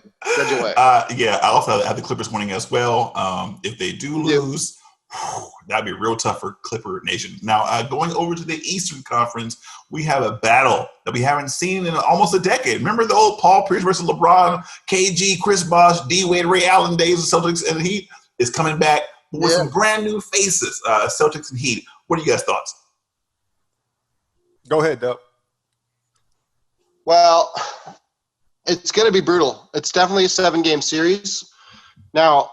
Yeah, I also have the Clippers winning as well. If they do lose, that'd be real tough for Clipper Nation. Now, going over to the Eastern Conference, we have a battle that we haven't seen in almost a decade. Remember the old Paul Pierce versus LeBron, KG, Chris Bosh, D-Wade, Ray Allen days of Celtics and Heat is coming back with some brand new faces, Celtics and Heat. What are you guys' thoughts? Go ahead, Doug. Well, it's going to be brutal. It's definitely a 7-game series. Now,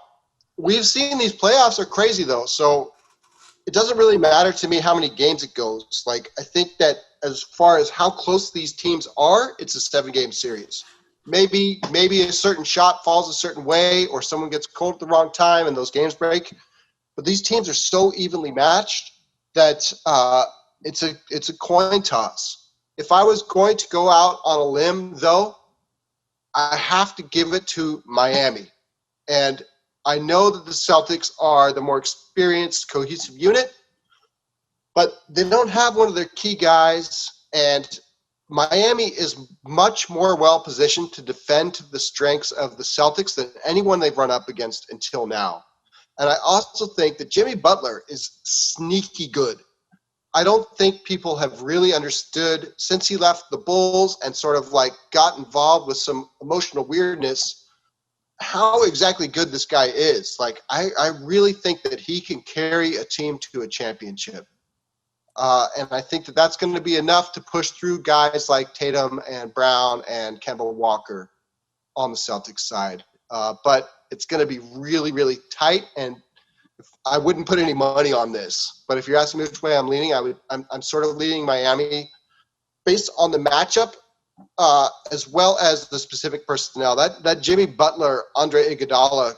we've seen these playoffs are crazy, though, so it doesn't really matter to me how many games it goes. Like, I think that as far as how close these teams are, it's a 7-game series. Maybe a certain shot falls a certain way, or someone gets cold at the wrong time and those games break. But these teams are so evenly matched that it's a coin toss. If I was going to go out on a limb, though, I have to give it to Miami. And I know that the Celtics are the more experienced, cohesive unit, but they don't have one of their key guys, and Miami is much more well-positioned to defend to the strengths of the Celtics than anyone they've run up against until now. And I also think that Jimmy Butler is sneaky good. I don't think people have really understood since he left the Bulls and sort of like got involved with some emotional weirdness how exactly good this guy is. Like, I really think that he can carry a team to a championship. And I think that that's going to be enough to push through guys like Tatum and Brown and Kemba Walker on the Celtics side. But it's going to be really, really tight, and I wouldn't put any money on this. But if you're asking me which way I'm leaning, I'm sort of leaning Miami based on the matchup as well as the specific personnel. That Jimmy Butler, Andre Iguodala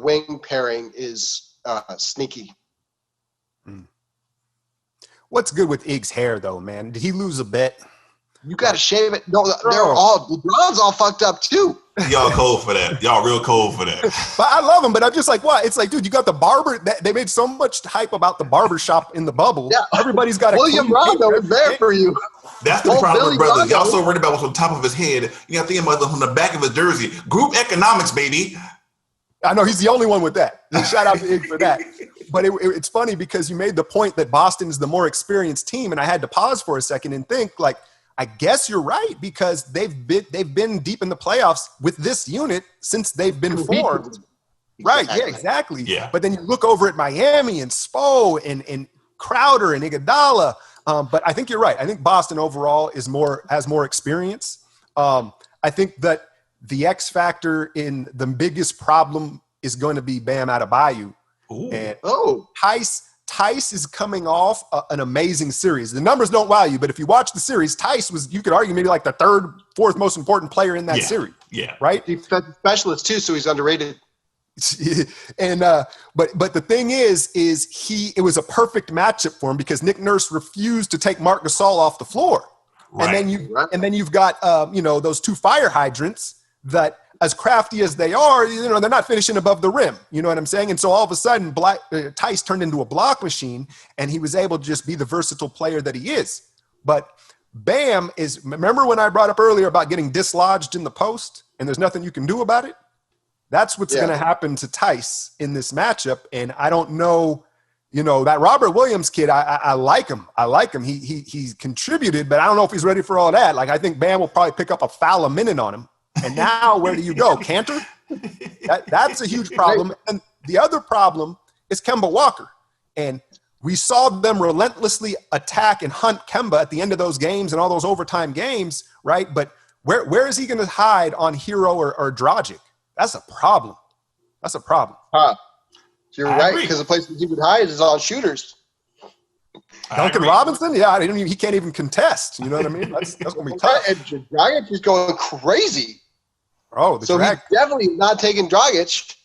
wing pairing is sneaky. What's good with Ig's hair, though, man? Did he lose a bet? You got to shave it. No, LeBron's all fucked up, too. Y'all cold for that. Y'all real cold for that. But I love him, but I'm just like, what? It's like, dude, you got the barber. They made so much hype about the barber shop in the bubble. Yeah. Everybody's got a William Rondo was there for you. That's the problem with brothers. Y'all so worried about what's on top of his head. You got to think about what's on the back of his jersey. Group economics, baby. I know he's the only one with that. Shout out to Ig for that. But it's funny because you made the point that Boston is the more experienced team, and I had to pause for a second and think, like, I guess you're right, because they've been deep in the playoffs with this unit since they've been formed. Right, yeah, exactly. Yeah. But then you look over at Miami and Spo and Crowder and Iguodala. But I think you're right. I think Boston overall has more experience. I think that the X factor in the biggest problem is going to be Bam Adebayo. Ooh. And Tice is coming off an amazing series. The numbers don't wow you, but if you watch the series, Tice was, you could argue, maybe like the third, fourth most important player in that series. Yeah. Right? He's a specialist too, so he's underrated. And but the thing is it was a perfect matchup for him because Nick Nurse refused to take Marc Gasol off the floor. Right. And then you've got those two fire hydrants that, as crafty as they are, they're not finishing above the rim. You know what I'm saying? And so all of a sudden, Tice turned into a block machine, and he was able to just be the versatile player that he is. But Bam is, remember when I brought up earlier about getting dislodged in the post, and there's nothing you can do about it? That's what's going to happen to Tice in this matchup. And I don't know, that Robert Williams kid, I like him. I like him. He's contributed, but I don't know if he's ready for all that. Like, I think Bam will probably pick up a foul a minute on him. And now where do you go? Cantor? That's a huge problem. And the other problem is Kemba Walker. And we saw them relentlessly attack and hunt Kemba at the end of those games and all those overtime games, right? But where is he going to hide on Hero or Dragic? That's a problem. That's a problem. You're right, because the place that he would hide is on shooters. Duncan Robinson? Yeah, he can't even contest. You know what I mean? That's going to be tough. And Dragic is going crazy. Oh, so he's definitely not taking Dragic.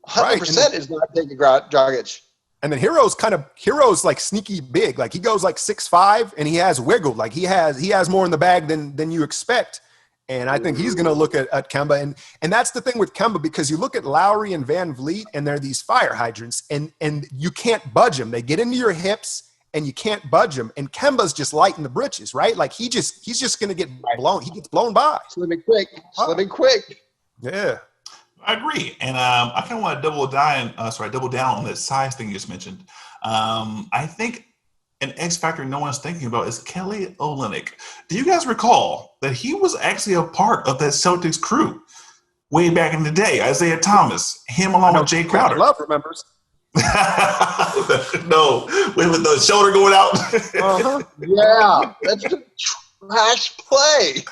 100% is not taking Dragic. And then Hero's like sneaky big. Like he goes like 6'5", and he has wiggle. Like he has more in the bag than you expect. And I think he's going to look at Kemba. And that's the thing with Kemba, because you look at Lowry and Van Vliet, and they're these fire hydrants, and you can't budge them. They get into your hips, and you can't budge them. And Kemba's just light in the britches, right? Like he's just going to get blown. He gets blown by. Slimming quick. Yeah. I agree, and I kind of want to double down on that size thing you just mentioned. I think an X factor no one's thinking about is Kelly Olynyk. Do you guys recall that he was actually a part of that Celtics crew way back in the day? Isaiah Thomas, him along with Jay Crowder. Love remembers. No, with the shoulder going out. Yeah, that's a trash play.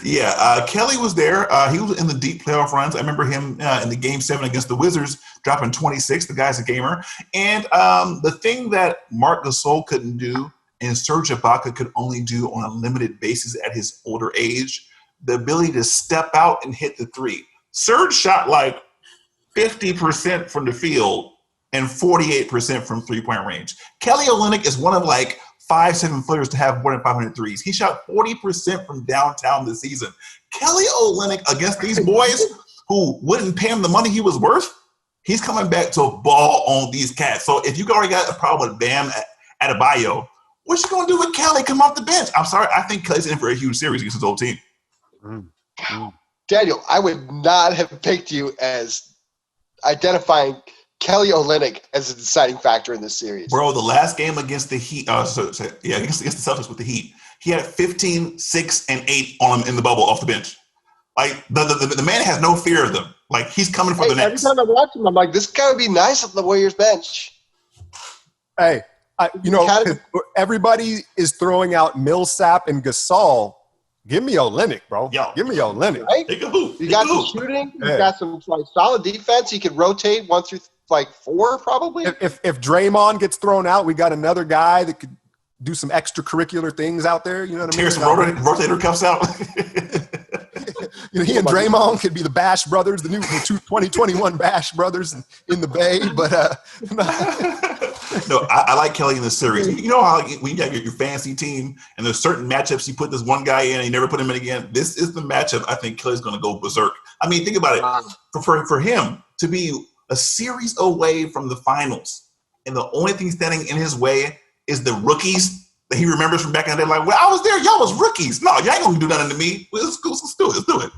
Yeah, Kelly was there. He was in the deep playoff runs. I remember him in the Game 7 against the Wizards, dropping 26. The guy's a gamer. And the thing that Marc Gasol couldn't do and Serge Ibaka could only do on a limited basis at his older age, the ability to step out and hit the three. Serge shot like 50% from the field and 48% from three-point range. Kelly Olynyk is one of like 5'7" footers to have more than 500 threes. He shot 40% from downtown this season. Kelly Olynyk against these boys who wouldn't pay him the money he was worth, he's coming back to ball on these cats. So if you already got a problem with Bam Adebayo, what you going to do with Kelly come off the bench? I'm sorry, I think Kelly's in for a huge series against his old team. Daniel, I would not have picked you as identifying Kelly Olynyk as a deciding factor in this series. Bro, the last game against the Heat, against the Celtics with the Heat, he had 15, 6, and 8 on him in the bubble off the bench. Like, the man has no fear of them. Like, he's coming for the next. Every time I watch him, I'm like, this guy would be nice on the Warriors bench. Hey, everybody is throwing out Millsap and Gasol. Give me Olynyk, bro. Yo. Give me Olynyk. Right? Take a hoop. You got the shooting. You got some solid defense. You could rotate 1 through 4 probably. If Draymond gets thrown out, we got another guy that could do some extracurricular things out there. You know what I mean? Tear some rotator cuffs out. He and Draymond could be the Bash Brothers, the new 2021 Bash Brothers in the Bay. But no, I like Kelly in this series. You know how when you have your fantasy team and there's certain matchups you put this one guy in and you never put him in again? This is the matchup I think Kelly's going to go berserk. I mean, think about it. For him to be a series away from the finals, and the only thing standing in his way is the rookies that he remembers from back in the day. Like, well, I was there. Y'all was rookies. No, y'all ain't going to do nothing to me. Let's do it.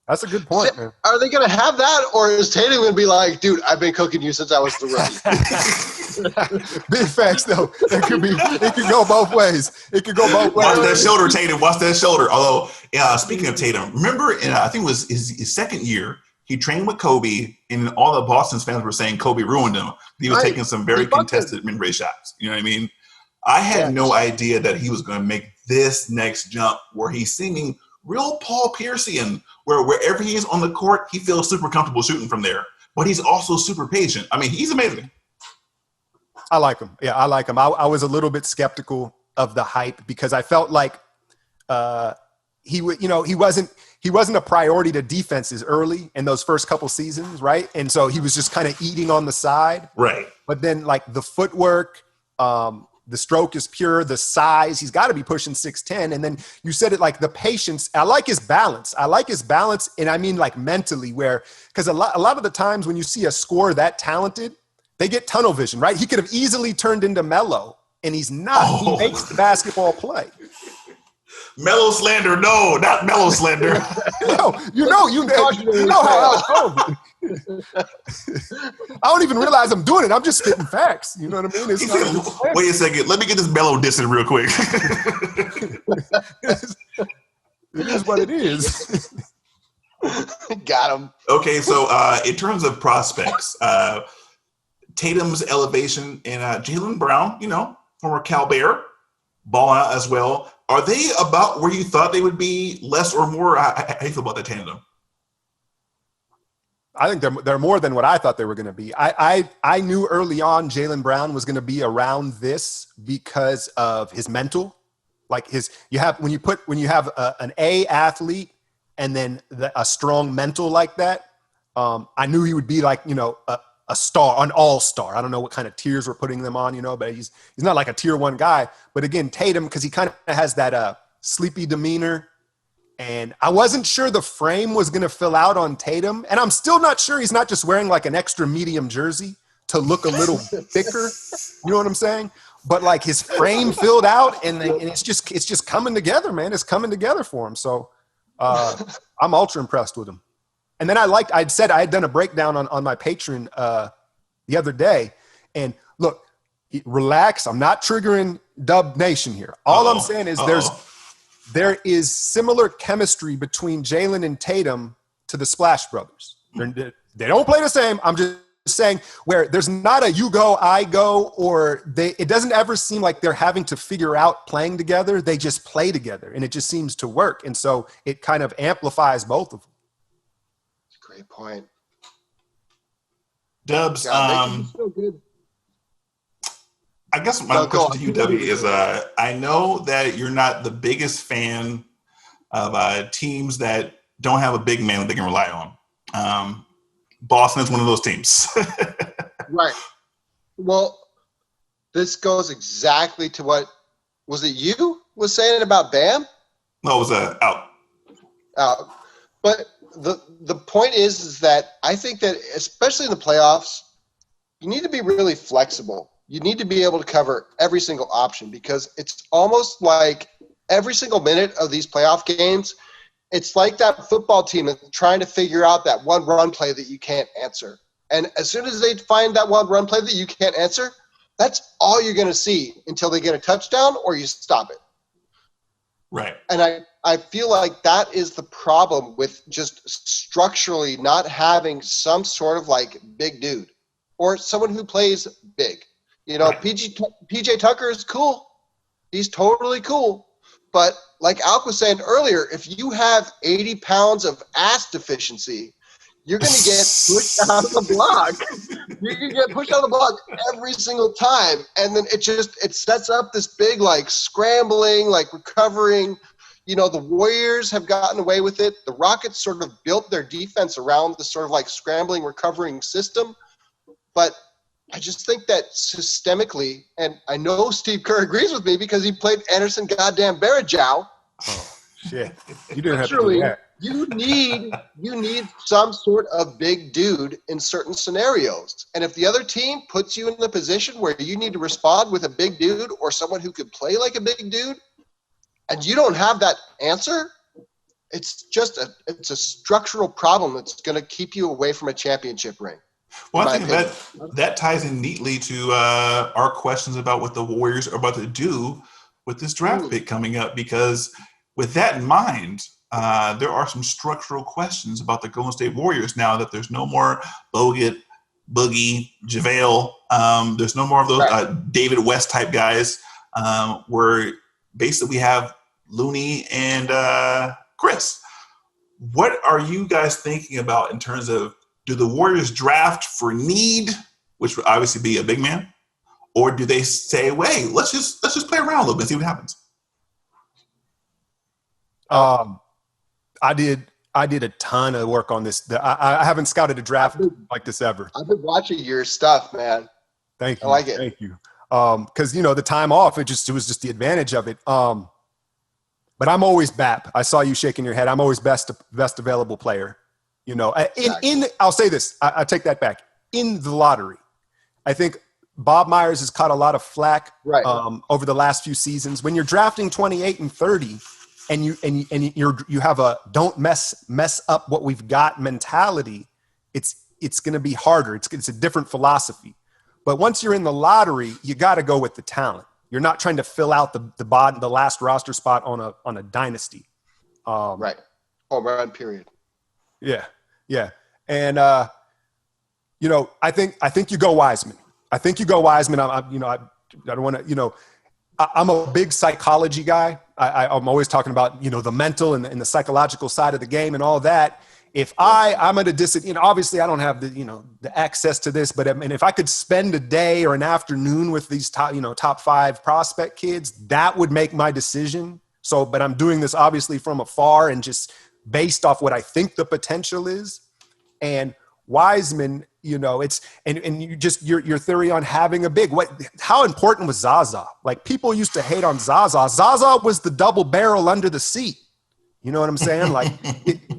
That's a good point, man. Are they going to have that, or is Tatum going to be like, dude, I've been cooking you since I was the rookie? Big facts, though. It could go both ways. It could go both ways. Watch that shoulder, Tatum. Watch that shoulder. Although, speaking of Tatum, remember, I think it was his second year, he trained with Kobe, and all the Boston fans were saying Kobe ruined him. He was taking some very contested mid-range shots. You know what I mean? I had no idea that he was going to make this next jump where he's seeming real Paul Piercean, where wherever he is on the court, he feels super comfortable shooting from there. But he's also super patient. I mean, he's amazing. I like him. Yeah, I like him. I was a little bit skeptical of the hype because I felt like he wasn't a priority to defenses early in those first couple seasons, right? And so he was just kind of eating on the side. Right. But then like the footwork, the stroke is pure, the size, he's got to be pushing 6'10". And then you said it like the patience. I like his balance. And I mean like mentally because a lot of the times when you see a scorer that talented, they get tunnel vision, right? He could have easily turned into Melo, and he's not. He makes the basketball play. Melo slander, no, not Melo slander. You know how I don't even realize I'm doing it. I'm just spitting facts. You know what I mean? Wait a second. Let me get this Melo dissing real quick. It is what it is. Got him. Okay, so in terms of prospects, Tatum's elevation and Jaylen Brown, former Cal Bear, balling out as well. Are they about where you thought they would be, less or more? How do you feel about that tandem? I think they're more than what I thought they were going to be. I knew early on Jaylen Brown was going to be around this because of his mental. Like when you have an A athlete and then a strong mental like that, I knew he would be like, a star, an all-star. I don't know what kind of tiers we're putting them on, but he's not like a tier 1 guy. But again, Tatum, because he kind of has that sleepy demeanor. And I wasn't sure the frame was going to fill out on Tatum. And I'm still not sure he's not just wearing like an extra medium jersey to look a little thicker. You know what I'm saying? But like his frame filled out and it's just coming together, man. It's coming together for him. So I'm ultra impressed with him. And then I had done a breakdown on my Patreon the other day. And look, relax. I'm not triggering Dub Nation here. All I'm saying is there is similar chemistry between Jaylen and Tatum to the Splash Brothers. They don't play the same. I'm just saying where there's not a you go, I go, it doesn't ever seem like they're having to figure out playing together. They just play together, and it just seems to work. And so it kind of amplifies both of them. Great point. Dubs, so good. I guess my question to you, W, is I know that you're not the biggest fan of teams that don't have a big man that they can rely on. Boston is one of those teams. Right. Well, this goes exactly to what was it you was saying about Bam? No, it was out. But the point is that I think that especially in the playoffs, you need to be really flexible. You need to be able to cover every single option because it's almost like every single minute of these playoff games, it's like that football team that's trying to figure out that one run play that you can't answer. And as soon as they find that one run play that you can't answer, that's all you're going to see until they get a touchdown or you stop it. Right. And I feel like that is the problem with just structurally not having some sort of like big dude or someone who plays big. Right. PJ Tucker is cool. He's totally cool. But like Alk was saying earlier, if you have 80 pounds of ass deficiency, you're going to get pushed out of the block. You can get pushed out of the block every single time. And then it sets up this big like scrambling, like recovering. The Warriors have gotten away with it. The Rockets sort of built their defense around this sort of like scrambling, recovering system. But I just think that systemically, and I know Steve Kerr agrees with me because he played Anderson goddamn Barajow. Oh, shit. You didn't have to do that. You need some sort of big dude in certain scenarios. And if the other team puts you in the position where you need to respond with a big dude or someone who could play like a big dude, and you don't have that answer, it's a structural problem that's going to keep you away from a championship ring. Well, I think that ties in neatly to our questions about what the Warriors are about to do with this draft pick coming up, because with that in mind, there are some structural questions about the Golden State Warriors now that there's no more Bogut, Boogie, JaVale. There's no more of those David West type guys where basically we have Looney and Chris. What are you guys thinking about in terms of, do the Warriors draft for need, which would obviously be a big man, or do they say, "Wait, let's just play around a little bit and see what happens"? I did a ton of work on this. I haven't scouted a draft like this ever. I've been watching your stuff, man. Thank you. I like it. Thank you. Because the time off, it was just the advantage of it. But I'm always BAP. I saw you shaking your head. I'm always best available player. I'll say this. I take that back. In the lottery, I think Bob Myers has caught a lot of flack over the last few seasons. When you're drafting 28 and 30, and you have a don't mess up what we've got mentality, it's going to be harder. It's a different philosophy. But once you're in the lottery, you got to go with the talent. You're not trying to fill out the last roster spot on a dynasty. Right. Home run period. Yeah. And, I think you go Wiseman. I don't want to, I'm a big psychology guy. I'm always talking about, the mental and the psychological side of the game and all that. if I'm at a disadvantage, obviously I don't have the access to this, but I mean, if I could spend a day or an afternoon with these top 5 prospect kids, that would make my decision. So, but I'm doing this obviously from afar and just based off what I think the potential is. And Wiseman, it's and you just your theory on having a big. How important was Zaza? Like, people used to hate on Zaza. Zaza was the double barrel under the seat. You know what I'm saying? Like,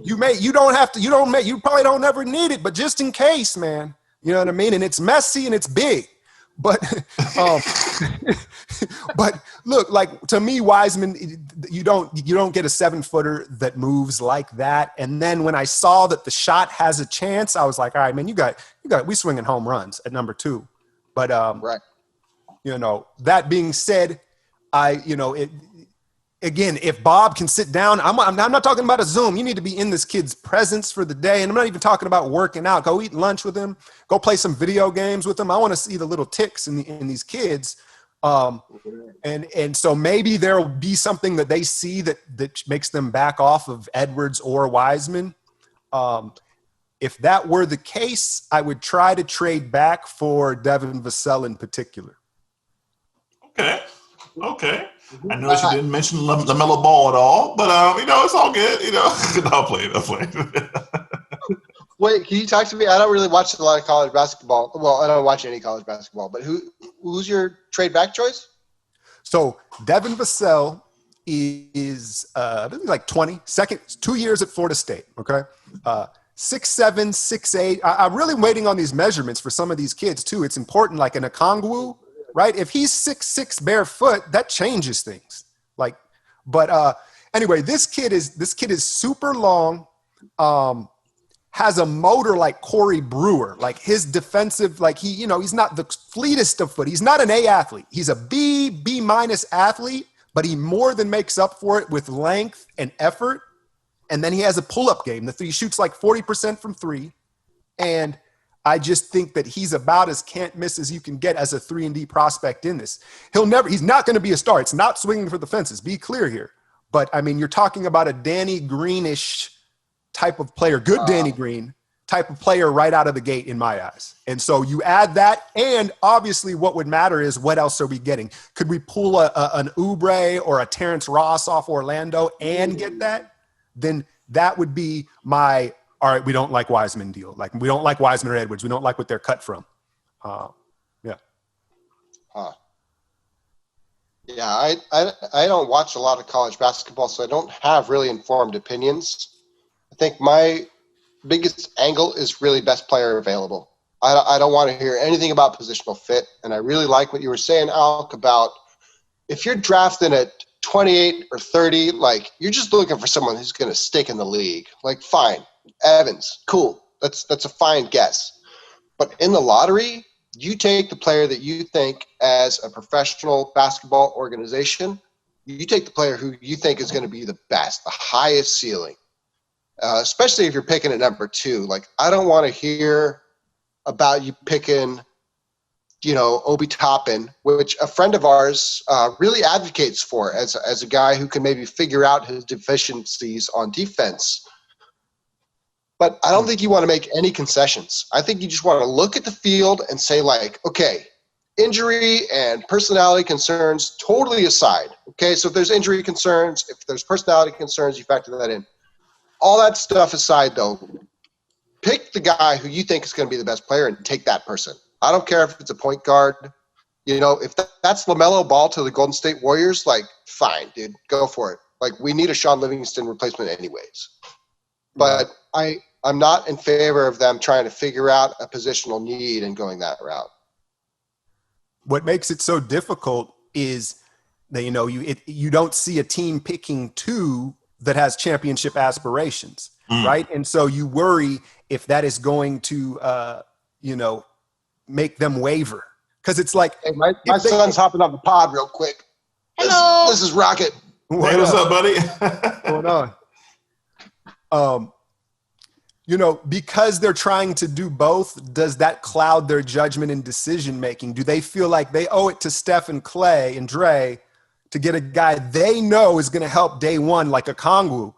you probably don't ever need it, but just in case, man. You know what I mean? And it's messy and it's big. But but look, like, to me, Wiseman, you don't get a 7-footer that moves like that. And then when I saw that the shot has a chance, I was like, all right, man, we swinging home runs at number 2. But right. That being said, again, if Bob can sit down, I'm not talking about a Zoom. You need to be in this kid's presence for the day. And I'm not even talking about working out. Go eat lunch with him. Go play some video games with him. I want to see the little ticks in these kids. And so maybe there'll be something that they see that makes them back off of Edwards or Wiseman. If that were the case, I would try to trade back for Devin Vassell in particular. Okay. I noticed you didn't mention LaMelo Ball at all, but it's all good. I'll play. Wait, can you talk to me? I don't really watch a lot of college basketball. Well, I don't watch any college basketball, but who's your trade back choice? So Devin Vassell is I think like 20, 2 years at Florida State. Okay. 6'7", 6'8". I'm really waiting on these measurements for some of these kids too. It's important, like an Okongwu. Right? If he's 6'6" barefoot, that changes things. Like, but anyway, this kid is super long, has a motor like Corey Brewer. Like, his defensive, like, he's not the fleetest of foot. He's not an A athlete. He's a B minus athlete, but he more than makes up for it with length and effort. And then he has a pull-up game. He shoots like 40% from 3. And I just think that he's about as can't miss as you can get as a 3-and-D prospect in this. He's not going to be a star. It's not swinging for the fences. Be clear here. But I mean, you're talking about a Danny Greenish type of player, good Danny Green type of player right out of the gate in my eyes. And so you add that, and obviously what would matter is what else are we getting? Could we pull an Oubre or a Terrence Ross off Orlando and get that? Then that would be my, all right, we don't like Wiseman deal. Like, we don't like Wiseman or Edwards. We don't like what they're cut from. Yeah. Yeah, I don't watch a lot of college basketball, so I don't have really informed opinions. I think my biggest angle is really best player available. I don't want to hear anything about positional fit, and I really like what you were saying, Alk, about if you're drafting at 28 or 30, like, you're just looking for someone who's going to stick in the league. Like, fine. Evans, cool. That's a fine guess. But in the lottery, you take the player that you think, as a professional basketball organization, you take the player who you think is going to be the best, the highest ceiling, especially if you're picking at number 2. Like, I don't want to hear about you picking, Obi Toppin, which a friend of ours really advocates for as a guy who can maybe figure out his deficiencies on defense. But I don't think you want to make any concessions. I think you just want to look at the field and say, like, okay, injury and personality concerns totally aside. Okay, so if there's injury concerns, if there's personality concerns, you factor that in. All that stuff aside, though, pick the guy who you think is going to be the best player and take that person. I don't care if it's a point guard. If that's LaMelo Ball to the Golden State Warriors, like, fine, dude, go for it. Like, we need a Sean Livingston replacement anyways. But I'm not in favor of them trying to figure out a positional need and going that route. What makes it so difficult is that, you don't see a team picking 2 that has championship aspirations, right? And so you worry if that is going to, make them waver. Because it's like, hey, my son's hopping on the pod real quick. Hello. This is Rocket. Hey, what's up, buddy? What's going on? Because they're trying to do both, does that cloud their judgment and decision making? Do they feel like they owe it to Steph and Clay and Dre to get a guy they know is going to help day one, like a Okongwu,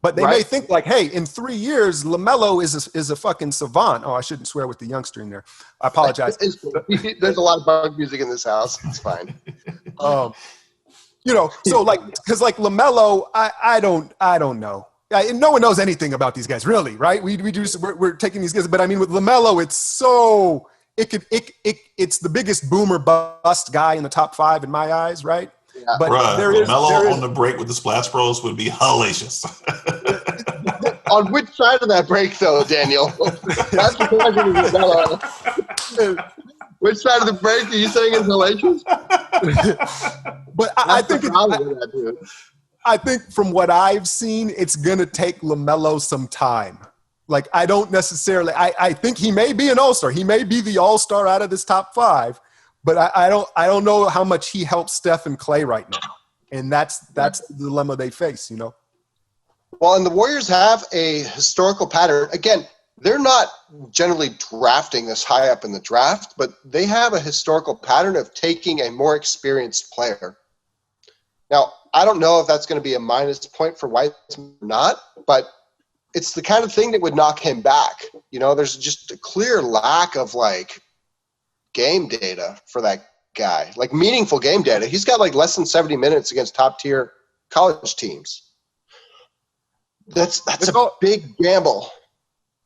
But they may think like, hey, in 3 years, LaMelo is a fucking savant. Oh, I shouldn't swear with the youngster in there. I apologize. There's a lot of bug music in this house. It's fine. You know, so like, because like LaMelo, I don't know. No one knows anything about these guys, really, right? We're taking these guys, but I mean, with LaMelo, it's the biggest boomer bust guy in the top 5 in my eyes, right? Yeah. But LaMelo on the break with the Splash Bros would be hellacious. On which side of that break, though, Daniel? That's the question with LaMelo. Which side of the break are you saying is hellacious? But I think from what I've seen, it's going to take LaMelo some time. Like, I don't necessarily – I think he may be an all-star. He may be the all-star out of this top 5. But I don't know how much he helps Steph and Clay right now. And that's the dilemma they face, you know? Well, and the Warriors have a historical pattern. Again, they're not generally drafting this high up in the draft, but they have a historical pattern of taking a more experienced player. Now, I don't know if that's going to be a minus point for Wiseman or not, but it's the kind of thing that would knock him back. You know, there's just a clear lack of, like, game data for that guy, like meaningful game data. He's got like less than 70 minutes against top tier college teams. That's a big gamble.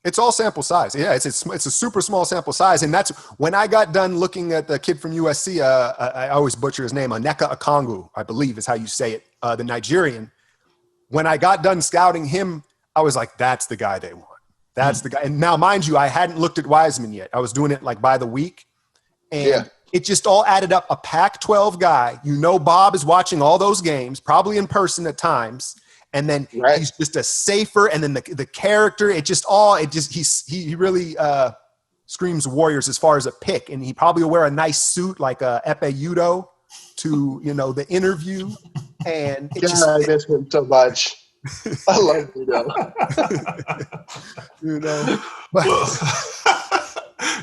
It's all sample size. Yeah, it's a super small sample size. And that's when I got done looking at the kid from USC, I always butcher his name, Onyeka Okongwu, I believe is how you say it, the Nigerian. When I got done scouting him, I was like, that's the guy they want. That's the guy. And now, mind you, I hadn't looked at Wiseman yet. I was doing it like by the week. And it just all added up. A Pac-12 guy, you know, Bob is watching all those games, probably in person at times. And then he's just a safer. And then the character, he really screams Warriors as far as a pick. And he probably will wear a nice suit like a Epe Udo to, you know, the interview. And I miss him so much. I love Udo. You know,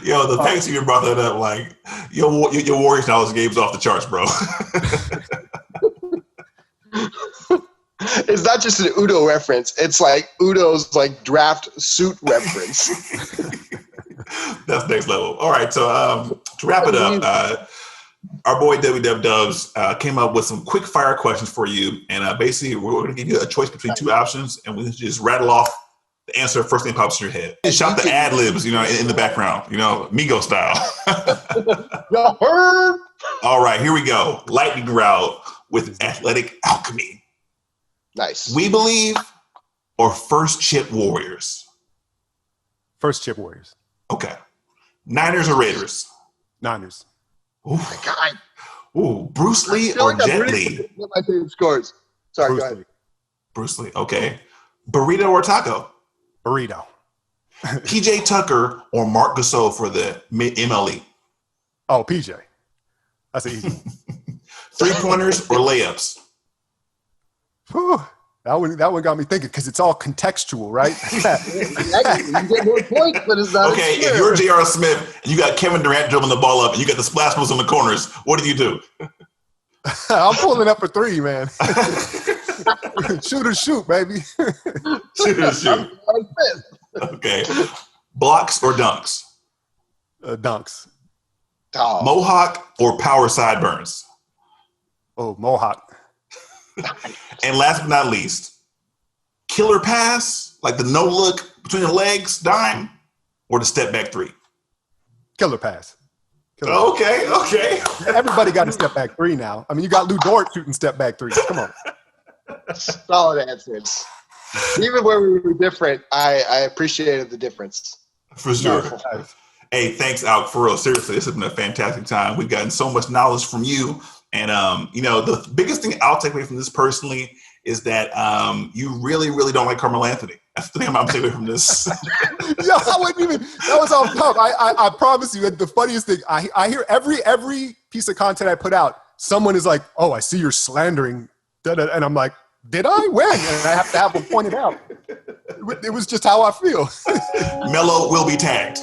yo, the thanks you brought that up, like your Warriors knowledge game's off the charts, bro. It's not just an Udo reference. It's like Udo's like draft suit reference. That's next level. All right, so to wrap it up, our boy WW Dubs came up with some quick fire questions for you, and basically we're going to give you a choice between 2 options, and we just rattle off the answer first thing pops in your head. And shout the ad libs, you know, in the background, you know, Migo style. All right, here we go. Lightning round with athletic alchemy. Nice. We believe or first chip Warriors? First chip Warriors. Okay. Niners or Raiders? Niners. Ooh. God. Ooh, Bruce Lee or Jet Li? My favorite scores. Sorry, Bruce go ahead. Lee. Bruce Lee. Okay. Burrito or taco? Burrito. PJ Tucker or Mark Gasol for the MLE? Oh, PJ. That's easy. 3-pointers or layups? Whew. That one got me thinking because it's all contextual, right? You get more points, but it's not. Okay, if you're J.R. Smith and you got Kevin Durant dribbling the ball up and you got the splash moves on the corners, what do? I'm pulling up for 3, man. Shoot or shoot, baby. Shoot or shoot. Okay. Blocks or dunks? Dunks. Oh. Mohawk or power sideburns? Oh, Mohawk. And last but not least, killer pass, like the no look between the legs, dime, or the step back 3? Killer pass. Okay. Everybody got a step back 3 now. I mean, you got Lou Dort shooting step back 3s. Come on. Solid answers. Even where we were different, I appreciated the difference. For sure. Hey, thanks, Alk. For real, seriously, this has been a fantastic time. We've gotten so much knowledge from you. And, you know, the biggest thing I'll take away from this personally is that you really, really don't like Carmelo Anthony. That's the thing I'm taking away from this. Yeah, I wouldn't even. That was off top. I promise you that the funniest thing, I hear every piece of content I put out, someone is like, oh, I see you're slandering. And I'm like, did I? When? And I have to have them pointed out. It was just how I feel. Melo will be tagged.